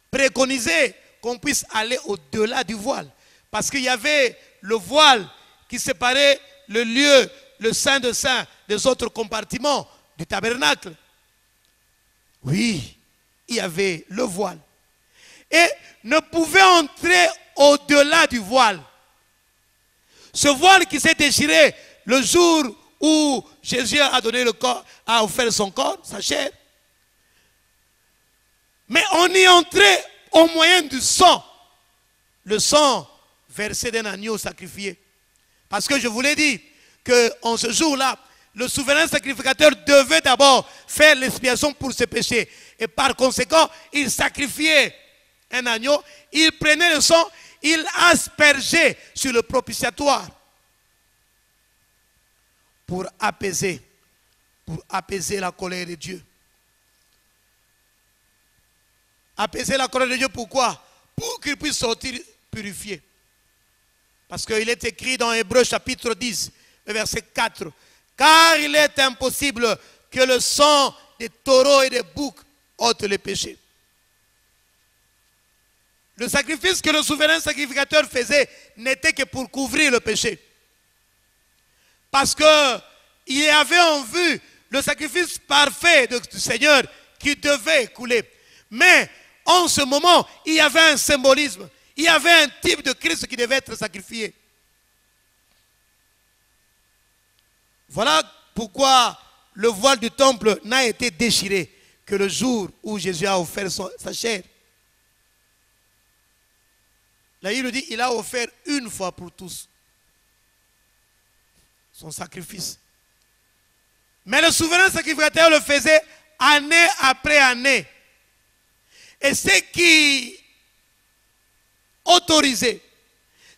préconisait qu'on puisse aller au-delà du voile. Parce qu'il y avait le voile qui séparait le lieu, le Saint des Saints, des autres compartiments du tabernacle. Oui, il y avait le voile. Et ne pouvait entrer au-delà du voile. Ce voile qui s'est déchiré le jour où Jésus a donné le corps, a offert son corps, sa chair. Mais on y entrait au moyen du sang. Le sang versé d'un agneau sacrifié. Parce que je vous l'ai dit, qu'en ce jour-là, le souverain sacrificateur devait d'abord faire l'expiation pour ses péchés. Et par conséquent, il sacrifiait un agneau, il prenait le sang, il aspergeait sur le propitiatoire pour apaiser la colère de Dieu. Apaiser la colère de Dieu, pourquoi? Pour qu'il puisse sortir purifié. Parce qu'il est écrit dans Hébreux chapitre 10, verset 4. Car il est impossible que le sang des taureaux et des boucs ôte les péchés. Le sacrifice que le souverain sacrificateur faisait n'était que pour couvrir le péché. Parce qu'il y avait en vue le sacrifice parfait du Seigneur qui devait couler. Mais en ce moment, il y avait un symbolisme. Il y avait un type de Christ qui devait être sacrifié. Voilà pourquoi le voile du temple n'a été déchiré que le jour où Jésus a offert sa chair. Là, il dit, il a offert une fois pour tous son sacrifice. Mais le souverain sacrificateur le faisait année après année. Et ce qui autorisait,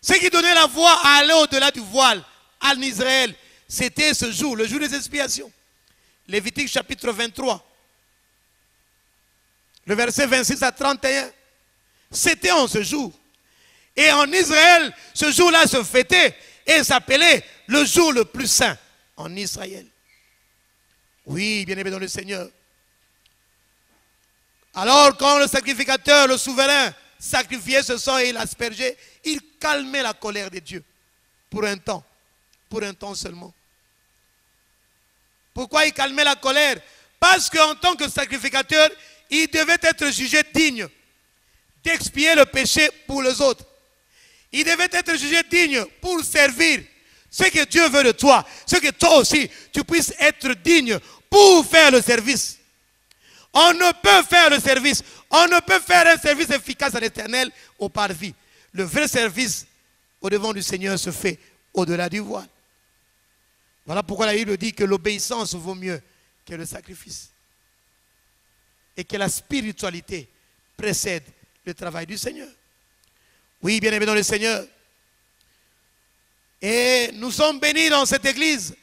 ce qui donnait la voie à aller au-delà du voile en Israël, c'était ce jour, le jour des expiations. Lévitique chapitre 23, le verset 26 à 31. C'était en ce jour. Et en Israël, ce jour-là se fêtait et s'appelait le jour le plus saint en Israël. Oui, bien-aimé dans le Seigneur. Alors quand le sacrificateur, le souverain, sacrifiait ce sang et l'aspergeait, il calmait la colère de Dieu pour un temps seulement. Pourquoi il calmait la colère? Parce qu'en tant que sacrificateur, il devait être jugé digne d'expier le péché pour les autres. Il devait être jugé digne pour servir ce que Dieu veut de toi, ce que toi aussi tu puisses être digne pour faire le service. On ne peut faire le service, on ne peut faire un service efficace à l'Éternel au parvis. Le vrai service au devant du Seigneur se fait au-delà du voile. Voilà pourquoi la Bible dit que l'obéissance vaut mieux que le sacrifice. Et que la spiritualité précède le travail du Seigneur. Oui, bien-aimés dans le Seigneur. Et nous sommes bénis dans cette église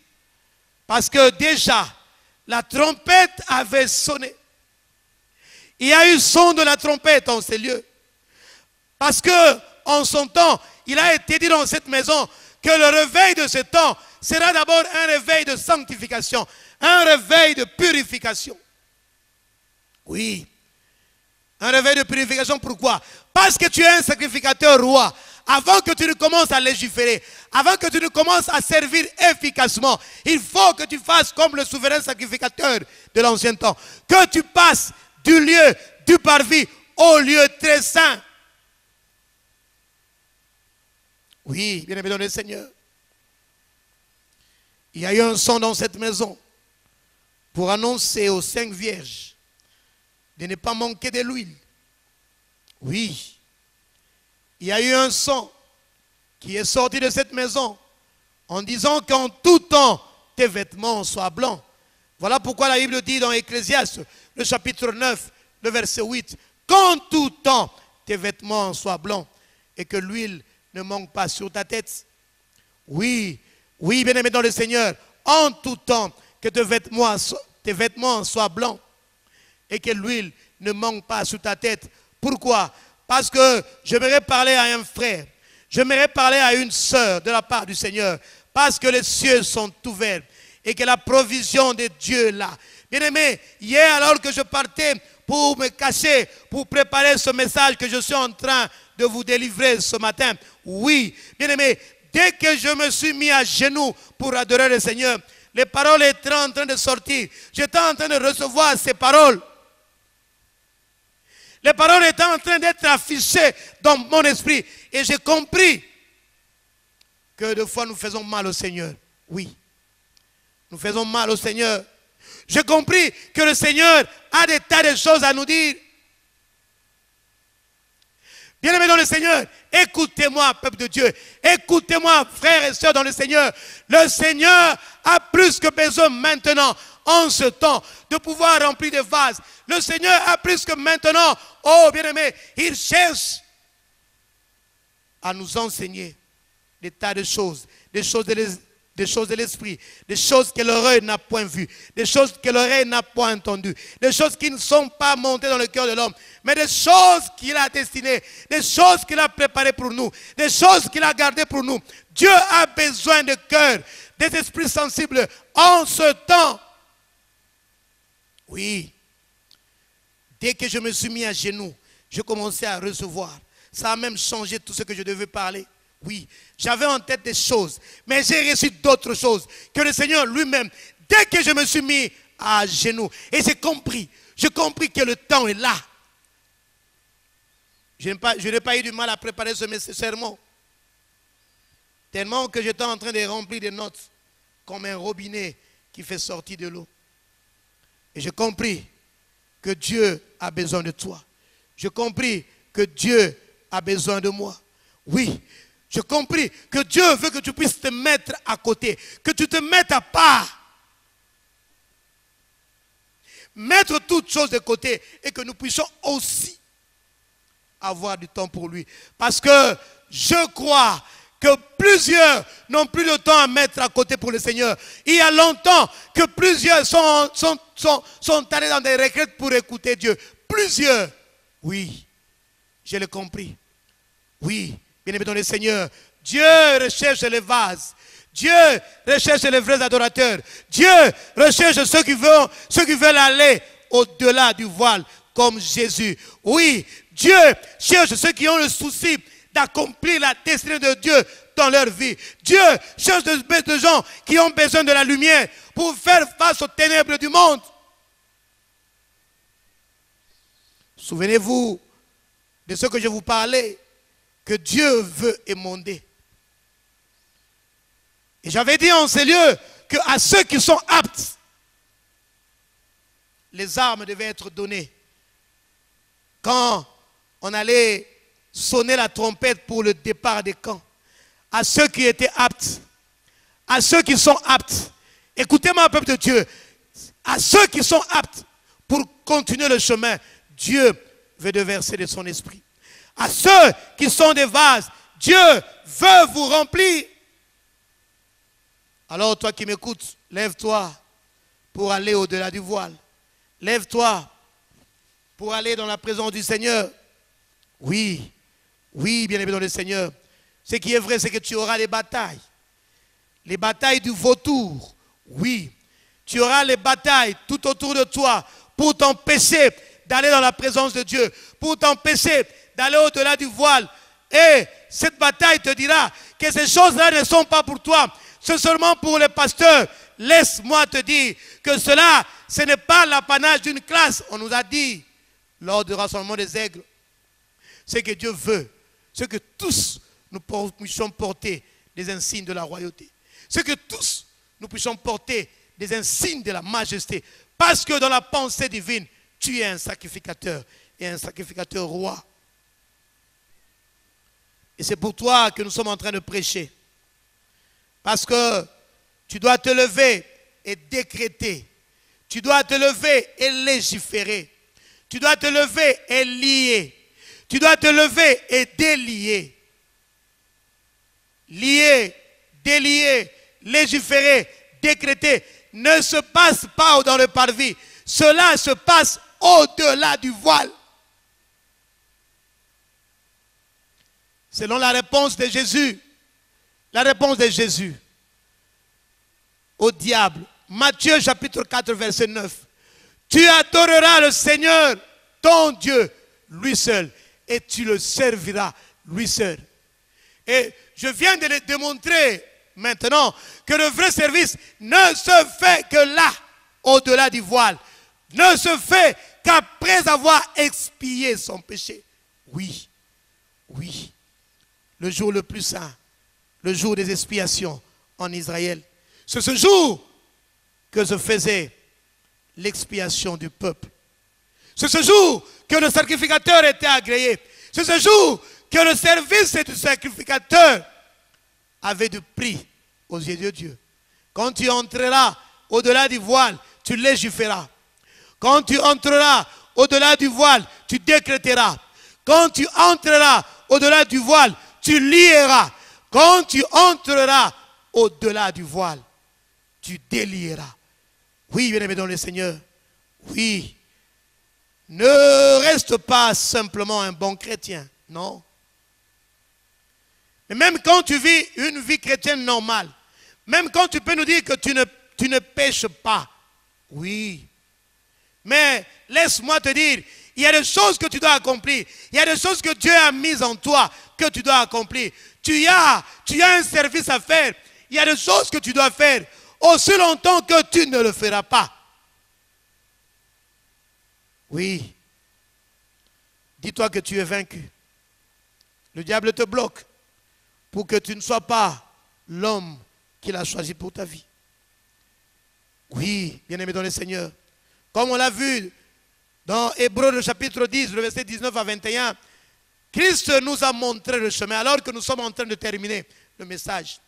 parce que déjà la trompette avait sonné. Il y a eu son de la trompette en ces lieux. Parce que en son temps, il a été dit dans cette maison que le réveil de ce temps sera d'abord un réveil de sanctification, un réveil de purification. Oui, un réveil de purification, pourquoi? Parce que tu es un sacrificateur roi. Avant que tu ne commences à légiférer, avant que tu ne commences à servir efficacement, il faut que tu fasses comme le souverain sacrificateur de l'ancien temps. Que tu passes du lieu, du parvis, au lieu très saint. Oui, bien aimé dans le Seigneur. Il y a eu un son dans cette maison pour annoncer aux 5 vierges de ne pas manquer de l'huile. Oui, il y a eu un son qui est sorti de cette maison en disant qu'en tout temps, tes vêtements soient blancs. Voilà pourquoi la Bible dit dans Ecclésiaste, le chapitre 9, le verset 8, qu'en tout temps, tes vêtements soient blancs et que l'huile ne manque pas sur ta tête. Oui, oui, bien-aimé dans le Seigneur, en tout temps, que tes vêtements soient blancs et que l'huile ne manque pas sur ta tête. Pourquoi? Parce que j'aimerais parler à un frère, j'aimerais parler à une sœur de la part du Seigneur, parce que les cieux sont ouverts et que la provision de Dieu est là. Bien-aimé, hier alors que je partais pour me cacher, pour préparer ce message que je suis en train de vous délivrer ce matin, oui, bien-aimé, dès que je me suis mis à genoux pour adorer le Seigneur, les paroles étaient en train de sortir. J'étais en train de recevoir ces paroles. Les paroles étaient en train d'être affichées dans mon esprit. Et j'ai compris que des fois nous faisons mal au Seigneur. Oui, nous faisons mal au Seigneur. J'ai compris que le Seigneur a des tas de choses à nous dire. Bien-aimés dans le Seigneur, écoutez-moi, peuple de Dieu. Écoutez-moi, frères et sœurs dans le Seigneur. Le Seigneur a plus que besoin maintenant, en ce temps, de pouvoir remplir des vases. Le Seigneur a plus que maintenant, oh bien-aimés, il cherche à nous enseigner des tas de choses, des choses de l'esprit, des choses que l'oreille n'a point vues, des choses que l'oreille n'a point entendues, des choses qui ne sont pas montées dans le cœur de l'homme, mais des choses qu'il a destinées, des choses qu'il a préparées pour nous, des choses qu'il a gardées pour nous. Dieu a besoin de cœurs, des esprits sensibles en ce temps. Oui, dès que je me suis mis à genoux, je commençais à recevoir. Ça a même changé tout ce que je devais parler. Oui, j'avais en tête des choses, mais j'ai reçu d'autres choses que le Seigneur lui-même, dès que je me suis mis à genoux, et j'ai compris que le temps est là. Je n'ai pas eu du mal à préparer ce sermon, tellement que j'étais en train de remplir des notes, comme un robinet qui fait sortir de l'eau. Et j'ai compris que Dieu a besoin de toi. J'ai compris que Dieu a besoin de moi. Oui, j'ai compris que Dieu veut que tu puisses te mettre à côté, que tu te mettes à part. Mettre toutes choses de côté et que nous puissions aussi avoir du temps pour lui. Parce que je crois que plusieurs n'ont plus le temps à mettre à côté pour le Seigneur. Il y a longtemps que plusieurs sont allés dans des retraites pour écouter Dieu. Plusieurs. Oui, je l'ai compris. Oui, bien-aimé dans le Seigneur, Dieu recherche les vases. Dieu recherche les vrais adorateurs. Dieu recherche ceux qui veulent aller au-delà du voile, comme Jésus. Oui, Dieu cherche ceux qui ont le souci d'accomplir la destinée de Dieu dans leur vie. Dieu cherche des gens qui ont besoin de la lumière pour faire face aux ténèbres du monde. Souvenez-vous de ce que je vous parlais, que Dieu veut émonder. Et j'avais dit en ces lieux qu'à ceux qui sont aptes, les armes devaient être données. Quand on allait sonner la trompette pour le départ des camps, à ceux qui étaient aptes, à ceux qui sont aptes, écoutez-moi, peuple de Dieu, à ceux qui sont aptes pour continuer le chemin, Dieu veut déverser de son esprit. À ceux qui sont des vases, Dieu veut vous remplir. Alors toi qui m'écoutes, lève-toi pour aller au-delà du voile. Lève-toi pour aller dans la présence du Seigneur. Oui, oui, bien-aimé dans le Seigneur. Ce qui est vrai, c'est que tu auras les batailles. Les batailles du vautour. Oui, tu auras les batailles tout autour de toi pour t'empêcher d'aller dans la présence de Dieu, pour t'empêcher d'aller au-delà du voile. Et cette bataille te dira que ces choses-là ne sont pas pour toi, c'est seulement pour les pasteurs. Laisse-moi te dire que cela, ce n'est pas l'apanage d'une classe. On nous a dit lors du rassemblement des aigles, c'est que Dieu veut, c'est que tous nous puissions porter des insignes de la royauté. C'est que tous nous puissions porter des insignes de la majesté. Parce que dans la pensée divine, tu es un sacrificateur et un sacrificateur roi. Et c'est pour toi que nous sommes en train de prêcher. Parce que tu dois te lever et décréter. Tu dois te lever et légiférer. Tu dois te lever et lier. Tu dois te lever et délier. Lier, délier, légiférer, décréter ne se passe pas dans le parvis. Cela se passe au-delà du voile. Selon la réponse de Jésus, la réponse de Jésus au diable, Matthieu chapitre 4 verset 9, tu adoreras le Seigneur, ton Dieu, lui seul, et tu le serviras, lui seul. Et je viens de le démontrer maintenant que le vrai service ne se fait que là, au-delà du voile, ne se fait qu'après avoir expié son péché. Oui, oui. Le jour le plus saint, le jour des expiations en Israël. C'est ce jour que se faisait l'expiation du peuple. C'est ce jour que le sacrificateur était agréé. C'est ce jour que le service du sacrificateur avait du prix aux yeux de Dieu. Quand tu entreras au-delà du voile, tu légiféreras. Quand tu entreras au-delà du voile, tu décréteras. Quand tu entreras au-delà du voile, tu lieras. Quand tu entreras au-delà du voile, tu délieras. Oui, bien-aimé dans le Seigneur. Oui. Ne reste pas simplement un bon chrétien. Non. Mais même quand tu vis une vie chrétienne normale, même quand tu peux nous dire que tu ne pêches pas. Oui. Mais laisse-moi te dire, il y a des choses que tu dois accomplir. Il y a des choses que Dieu a mises en toi que tu dois accomplir. Tu as un service à faire. Il y a des choses que tu dois faire aussi longtemps que tu ne le feras pas. Oui. Dis-toi que tu es vaincu. Le diable te bloque pour que tu ne sois pas l'homme qu'il a choisi pour ta vie. Oui, bien-aimé dans le Seigneur. Comme on l'a vu dans Hébreux le chapitre 10, le verset 19 à 21, Christ nous a montré le chemin alors que nous sommes en train de terminer le message.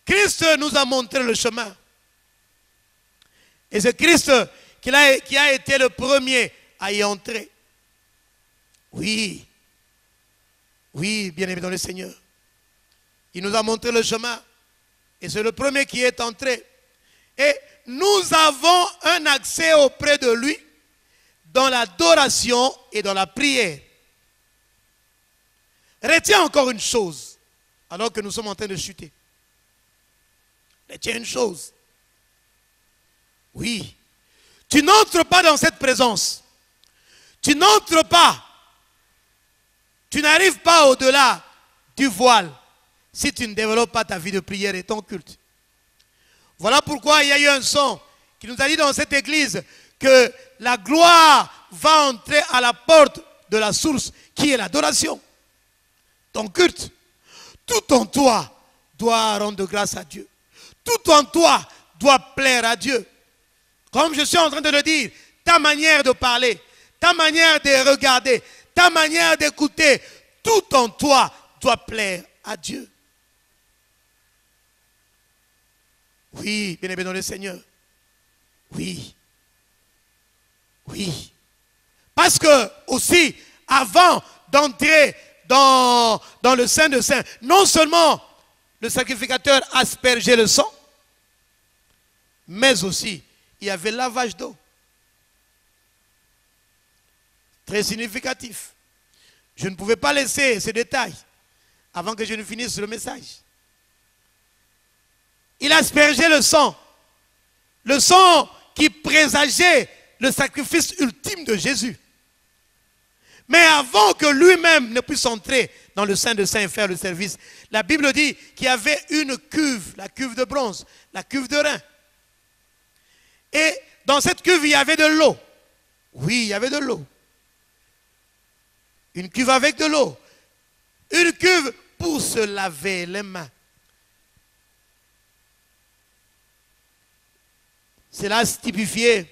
Christ nous a montré le chemin. Et c'est Christ qui a été le premier à y entrer. Oui. Oui, bien-aimé dans le Seigneur. Il nous a montré le chemin. Et c'est le premier qui est entré. Et nous avons un accès auprès de lui dans l'adoration et dans la prière. Retiens encore une chose, alors que nous sommes en train de chuter. Retiens une chose. Oui. Tu n'entres pas dans cette présence. Tu n'entres pas. Tu n'arrives pas au-delà du voile si tu ne développes pas ta vie de prière et ton culte. Voilà pourquoi il y a eu un son qui nous a dit dans cette église que la gloire va entrer à la porte de la source qui est l'adoration. Ton culte, tout en toi doit rendre grâce à Dieu. Tout en toi doit plaire à Dieu. Comme je suis en train de le dire, ta manière de parler, ta manière de regarder, ta manière d'écouter, tout en toi doit plaire à Dieu. Oui, bien-aimé dans le Seigneur. Oui. Oui. Parce que aussi, avant d'entrer dans le Saint des Saints, non seulement le sacrificateur aspergeait le sang, mais aussi il y avait lavage d'eau. Très significatif. Je ne pouvais pas laisser ces détails avant que je ne finisse le message. Il aspergeait le sang qui présageait le sacrifice ultime de Jésus. Mais avant que lui-même ne puisse entrer dans le Saint des Saints et faire le service, la Bible dit qu'il y avait une cuve, la cuve de bronze, la cuve de rein. Et dans cette cuve, il y avait de l'eau. Oui, il y avait de l'eau. Une cuve avec de l'eau. Une cuve pour se laver les mains. Cela typifiait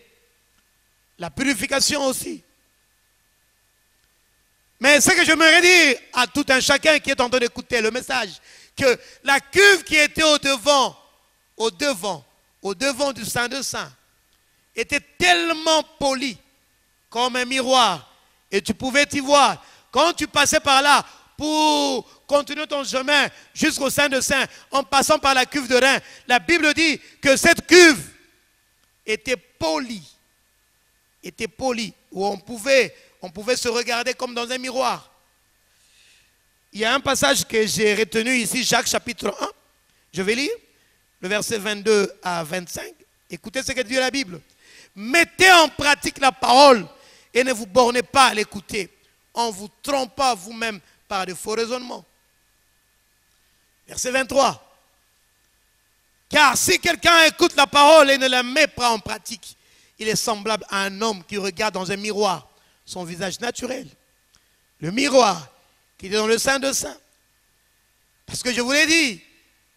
La purification aussi. Mais ce que j'aimerais dire à tout un chacun qui est en train d'écouter le message, que la cuve qui était au devant du Saint des Saints, était tellement polie comme un miroir. Et tu pouvais t'y voir. Quand tu passais par là pour continuer ton chemin jusqu'au Saint des Saints, en passant par la cuve de Rhin, la Bible dit que cette cuve était polie. Était polie, où on pouvait se regarder comme dans un miroir. Il y a un passage que j'ai retenu ici, Jacques chapitre 1. Je vais lire le verset 22 à 25. Écoutez ce que dit la Bible. Mettez en pratique la parole et ne vous bornez pas à l'écouter, en vous trompant vous-même par de faux raisonnements. Verset 23. Car si quelqu'un écoute la parole et ne la met pas en pratique, il est semblable à un homme qui regarde dans un miroir son visage naturel. Le miroir qui est dans le Saint des Saints. Parce que je vous l'ai dit,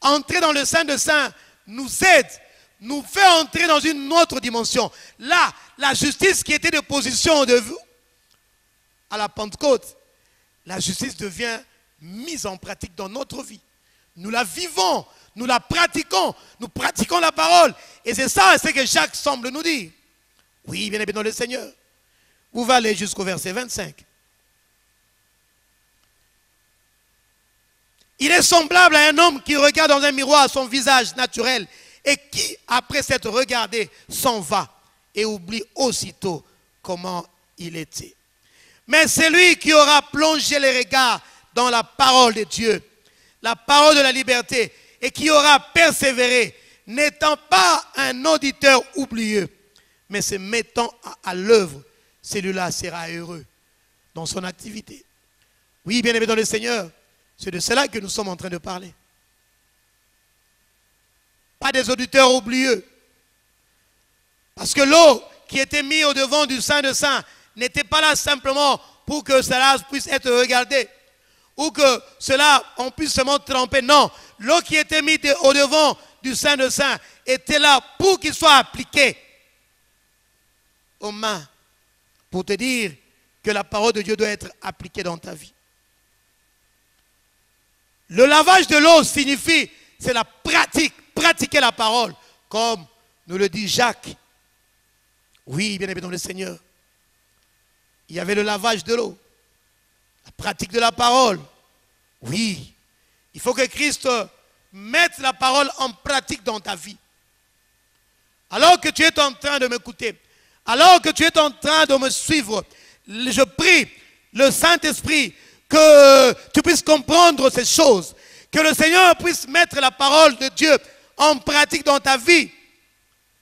entrer dans le Saint des Saints nous aide, nous fait entrer dans une autre dimension. Là, la justice qui était de position de vue à la Pentecôte, la justice devient mise en pratique dans notre vie. Nous la vivons, nous la pratiquons, nous pratiquons la parole. Et c'est ça, c'est que Jacques semble nous dire. Oui, bien dans le Seigneur. Vous allez aller jusqu'au verset 25. Il est semblable à un homme qui regarde dans un miroir son visage naturel et qui, après s'être regardé, s'en va et oublie aussitôt comment il était. Mais celui qui aura plongé les regards dans la parole de Dieu, la parole de la liberté, et qui aura persévéré, n'étant pas un auditeur oublieux, mais se mettant à l'œuvre, celui-là sera heureux dans son activité. Oui, bien-aimé dans le Seigneur, c'est de cela que nous sommes en train de parler. Pas des auditeurs oublieux. Parce que l'eau qui était mise au devant du Saint des Saints n'était pas là simplement pour que cela puisse être regardé. Ou que cela, on puisse seulement tremper. Non, l'eau qui était mise au devant du Saint des Saints était là pour qu'il soit appliqué aux mains. Pour te dire que la parole de Dieu doit être appliquée dans ta vie. Le lavage de l'eau signifie, c'est la pratique, pratiquer la parole, comme nous le dit Jacques. Oui, bien aimé dans le Seigneur. Il y avait le lavage de l'eau, la pratique de la parole. Oui, il faut que Christ mette la parole en pratique dans ta vie. Alors que tu es en train de m'écouter, alors que tu es en train de me suivre, je prie le Saint-Esprit que tu puisses comprendre ces choses, que le Seigneur puisse mettre la parole de Dieu en pratique dans ta vie.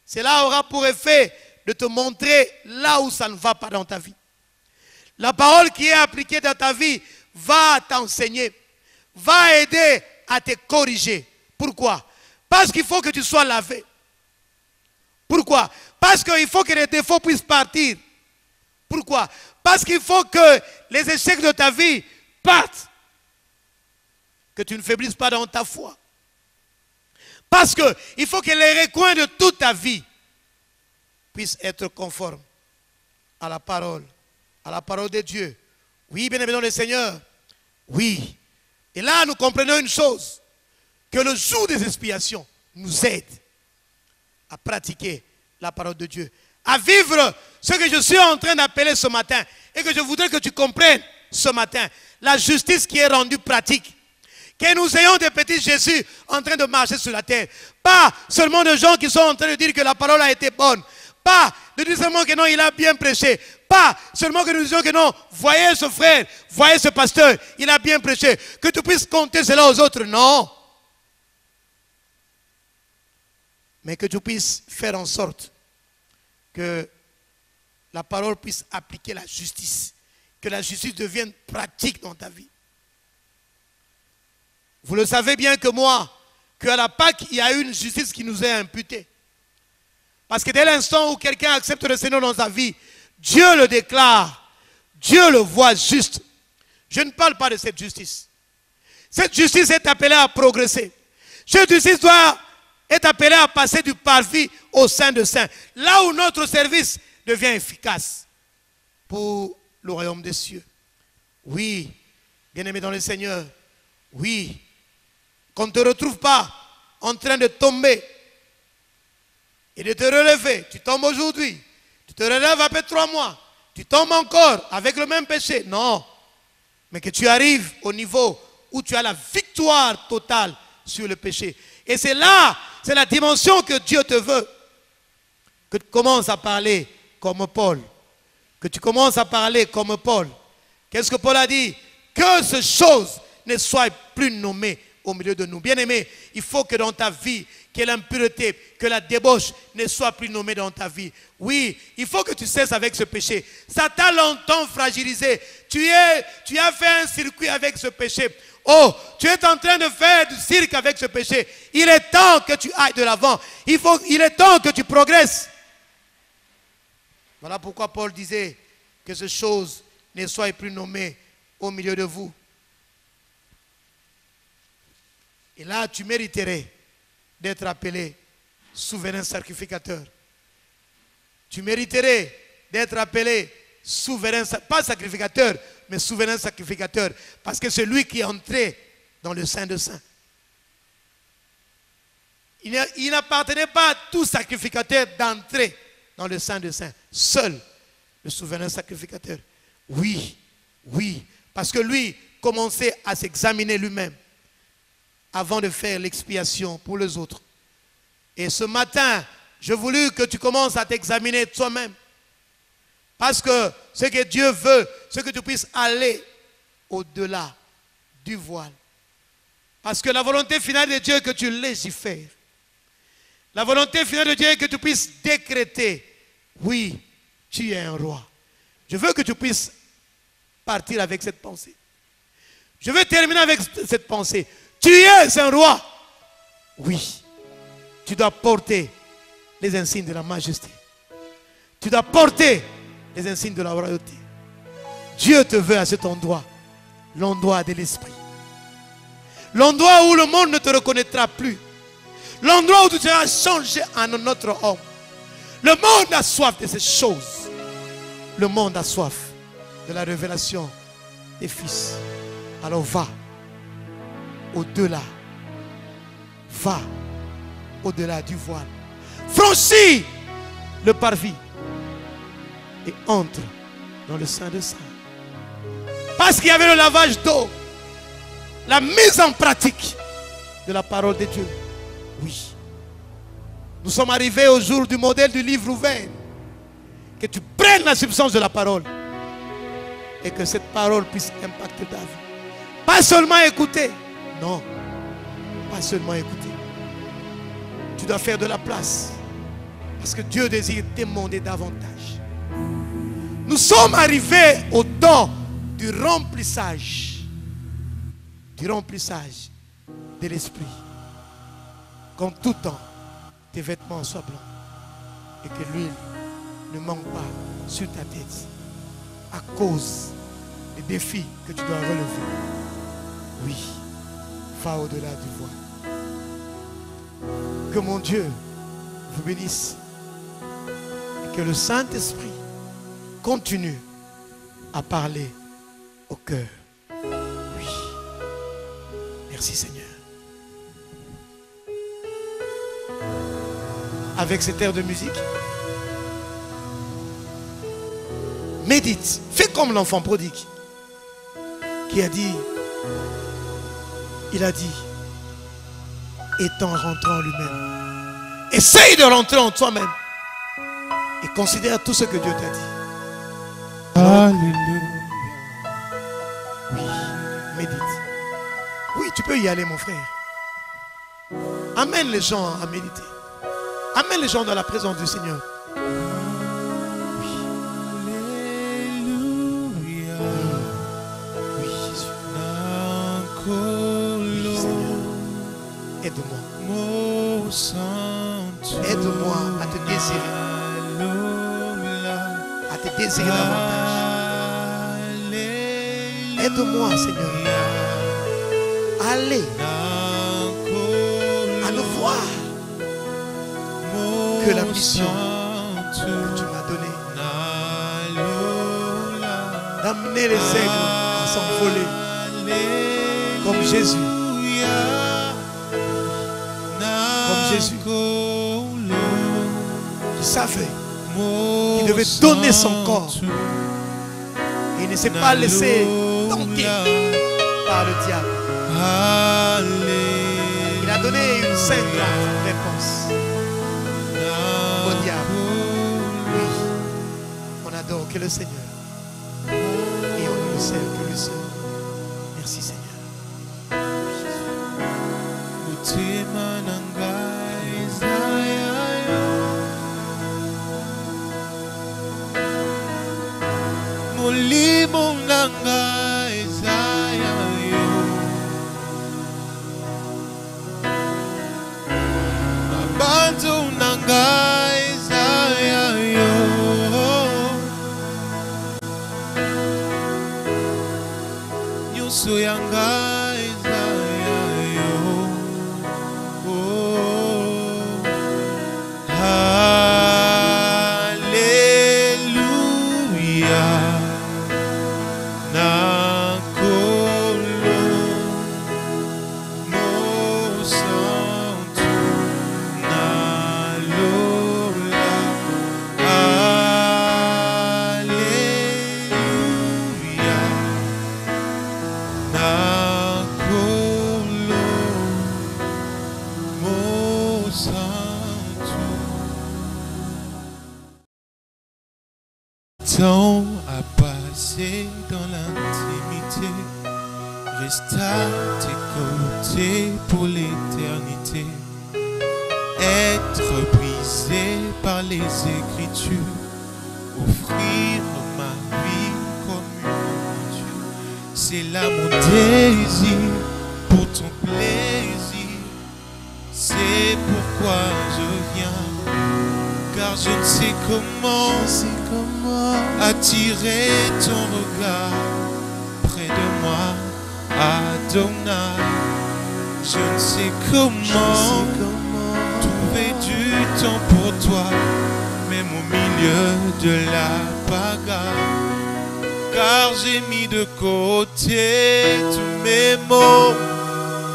Cela aura pour effet de te montrer là où ça ne va pas dans ta vie. La parole qui est appliquée dans ta vie va t'enseigner, va aider à te corriger. Pourquoi? Parce qu'il faut que tu sois lavé. Pourquoi? Parce qu'il faut que les défauts puissent partir. Pourquoi? Parce qu'il faut que les échecs de ta vie partent. Que tu ne faiblisses pas dans ta foi. Parce qu'il faut que les recoins de toute ta vie puissent être conformes à la parole de Dieu. Oui, bien évidemment, le Seigneur. Oui. Et là, nous comprenons une chose. Que le jour des expiations nous aide à pratiquer la parole de Dieu. À vivre ce que je suis en train d'appeler ce matin. Et que je voudrais que tu comprennes ce matin. La justice qui est rendue pratique. Que nous ayons des petits Jésus en train de marcher sur la terre. Pas seulement de gens qui sont en train de dire que la parole a été bonne. Pas de dire seulement que non, il a bien prêché. Pas seulement que nous disions que non, voyez ce frère, voyez ce pasteur, il a bien prêché. Que tu puisses compter cela aux autres. Non. Mais que tu puisses faire en sorte que la parole puisse appliquer la justice. Que la justice devienne pratique dans ta vie. Vous le savez bien que moi, qu'à la Pâque, il y a une justice qui nous est imputée. Parce que dès l'instant où quelqu'un accepte le Seigneur dans sa vie, Dieu le déclare, Dieu le voit juste. Je ne parle pas de cette justice. Cette justice est appelée à progresser. Cette justice est appelée à passer du parvis au sein de saints. Là où notre service devient efficace pour le royaume des cieux. Oui, bien-aimé dans le Seigneur, oui, qu'on ne te retrouve pas en train de tomber et de te relever. Tu tombes aujourd'hui, tu te relèves après 3 mois, tu tombes encore avec le même péché. Non, mais que tu arrives au niveau où tu as la victoire totale sur le péché. Et c'est là, c'est la dimension que Dieu te veut. Que tu commences à parler comme Paul. Que tu commences à parler comme Paul. Qu'est-ce que Paul a dit? Que ces choses ne soient plus nommées au milieu de nous. Bien-aimé, il faut que dans ta vie, que l'impureté, que la débauche ne soit plus nommée dans ta vie. Oui, il faut que tu cesses avec ce péché. Ça t'a longtemps fragilisé. Tu as fait un circuit avec ce péché. Oh, tu es en train de faire du cirque avec ce péché. Il est temps que tu ailles de l'avant. Il est temps que tu progresses. Voilà pourquoi Paul disait que ces choses ne soient plus nommées au milieu de vous. Et là, tu mériterais d'être appelé souverain sacrificateur. Tu mériterais d'être appelé souverain, pas sacrificateur, mais souverain sacrificateur. Parce que c'est lui qui est entré dans le Saint des Saints. Il n'appartenait pas à tout sacrificateur d'entrer dans le Saint des Saints. Seul le souverain sacrificateur. Oui, oui. Parce que lui commençait à s'examiner lui-même avant de faire l'expiation pour les autres. Et ce matin, je voulais que tu commences à t'examiner toi-même. Parce que ce que Dieu veut, c'est que tu puisses aller au-delà du voile. Parce que la volonté finale de Dieu est que tu légifères. La volonté finale de Dieu est que tu puisses décréter, oui, tu es un roi. Je veux que tu puisses partir avec cette pensée. Je veux terminer avec cette pensée. Tu es un roi. Oui. Tu dois porter les insignes de la majesté. Tu dois porter les insignes de la royauté. Dieu te veut à cet endroit, l'endroit de l'esprit. L'endroit où le monde ne te reconnaîtra plus. L'endroit où tu seras changé en un autre homme. Le monde a soif de ces choses. Le monde a soif de la révélation des fils. Alors va au-delà. Va au-delà du voile. Franchis le parvis et entre dans le Saint des Saints. Parce qu'il y avait le lavage d'eau, la mise en pratique de la parole de Dieu. Oui. Nous sommes arrivés au jour du modèle du livre ouvert. Que tu prennes la substance de la parole et que cette parole puisse impacter ta vie. Pas seulement écouter. Non. Pas seulement écouter. Tu dois faire de la place. Parce que Dieu désire témoigner davantage. Nous sommes arrivés au temps du remplissage. Du remplissage de l'esprit. Qu'en tout temps, tes vêtements soient blancs. Et que l'huile ne manque pas sur ta tête. À cause des défis que tu dois relever. Oui. Va au-delà du voile. Que mon Dieu vous bénisse. Et que le Saint-Esprit continue à parler au cœur. Oui. Merci Seigneur. Avec cet air de musique, médite. Fais comme l'enfant prodigue qui a dit, il a dit, étant rentré en lui-même, essaye de rentrer en toi-même et considère tout ce que Dieu t'a dit. Alléluia. Oui, médite. Oui, tu peux y aller mon frère. Amène les gens à méditer. Amène les gens dans la présence du Seigneur. Oui. Alléluia. Oui, Jésus. Oui, Seigneur. Aide-moi. Aide-moi à te désirer. À te désirer davantage. Aide-moi, Seigneur. Allez. À nous voir. Que la mission que tu m'as donnée amener les aigles à s'envoler comme Jésus. Comme Jésus, qui savait qu'il devait donner son corps. Et il ne s'est pas laissé tenter par le diable. Il a donné une sainte réponse au diable. Oui, on adore que le Seigneur. Et on ne le sert que lui seul. Merci Seigneur. Molimo nanga Isaiah yo, Abanzo nanga Isaiah yo, Nyuso yanga Isaiah yo, Hallelujah. Temps à passer dans l'intimité, reste à tes côtés pour l'éternité. Être brisé par les Écritures, offrir ma vie comme une nourriture. C'est là mon désir pour ton plaisir. C'est pourquoi je viens, car je ne sais comment attirer ton regard près de moi, Adonai. Je ne sais comment trouver du temps pour toi, même au milieu de la bagarre, car j'ai mis de côté tous mes maux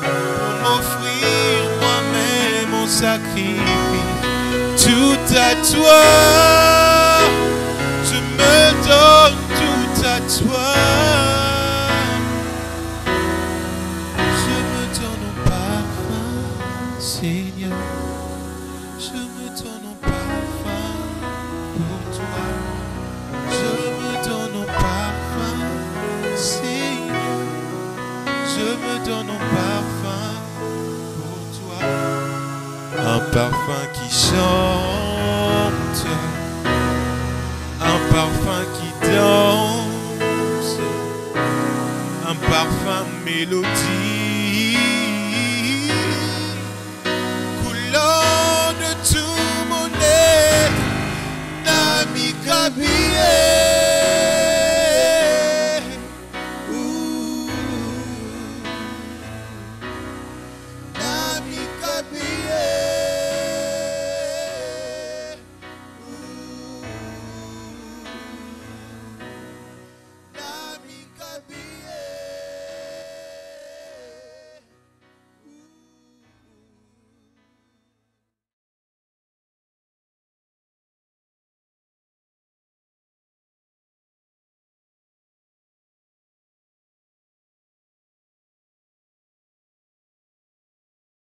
pour m'offrir moi-même mon sacrifice. Tout à toi, je me donne tout à toi. Je me donne en parfum, Seigneur. Je me donne en parfum pour toi. Je me donne en parfum, Seigneur. Je me donne en parfum pour toi. Un parfum qui chante, un parfum qui danse, un parfum mélodie, coulant de tout mon être, Nami Kabi.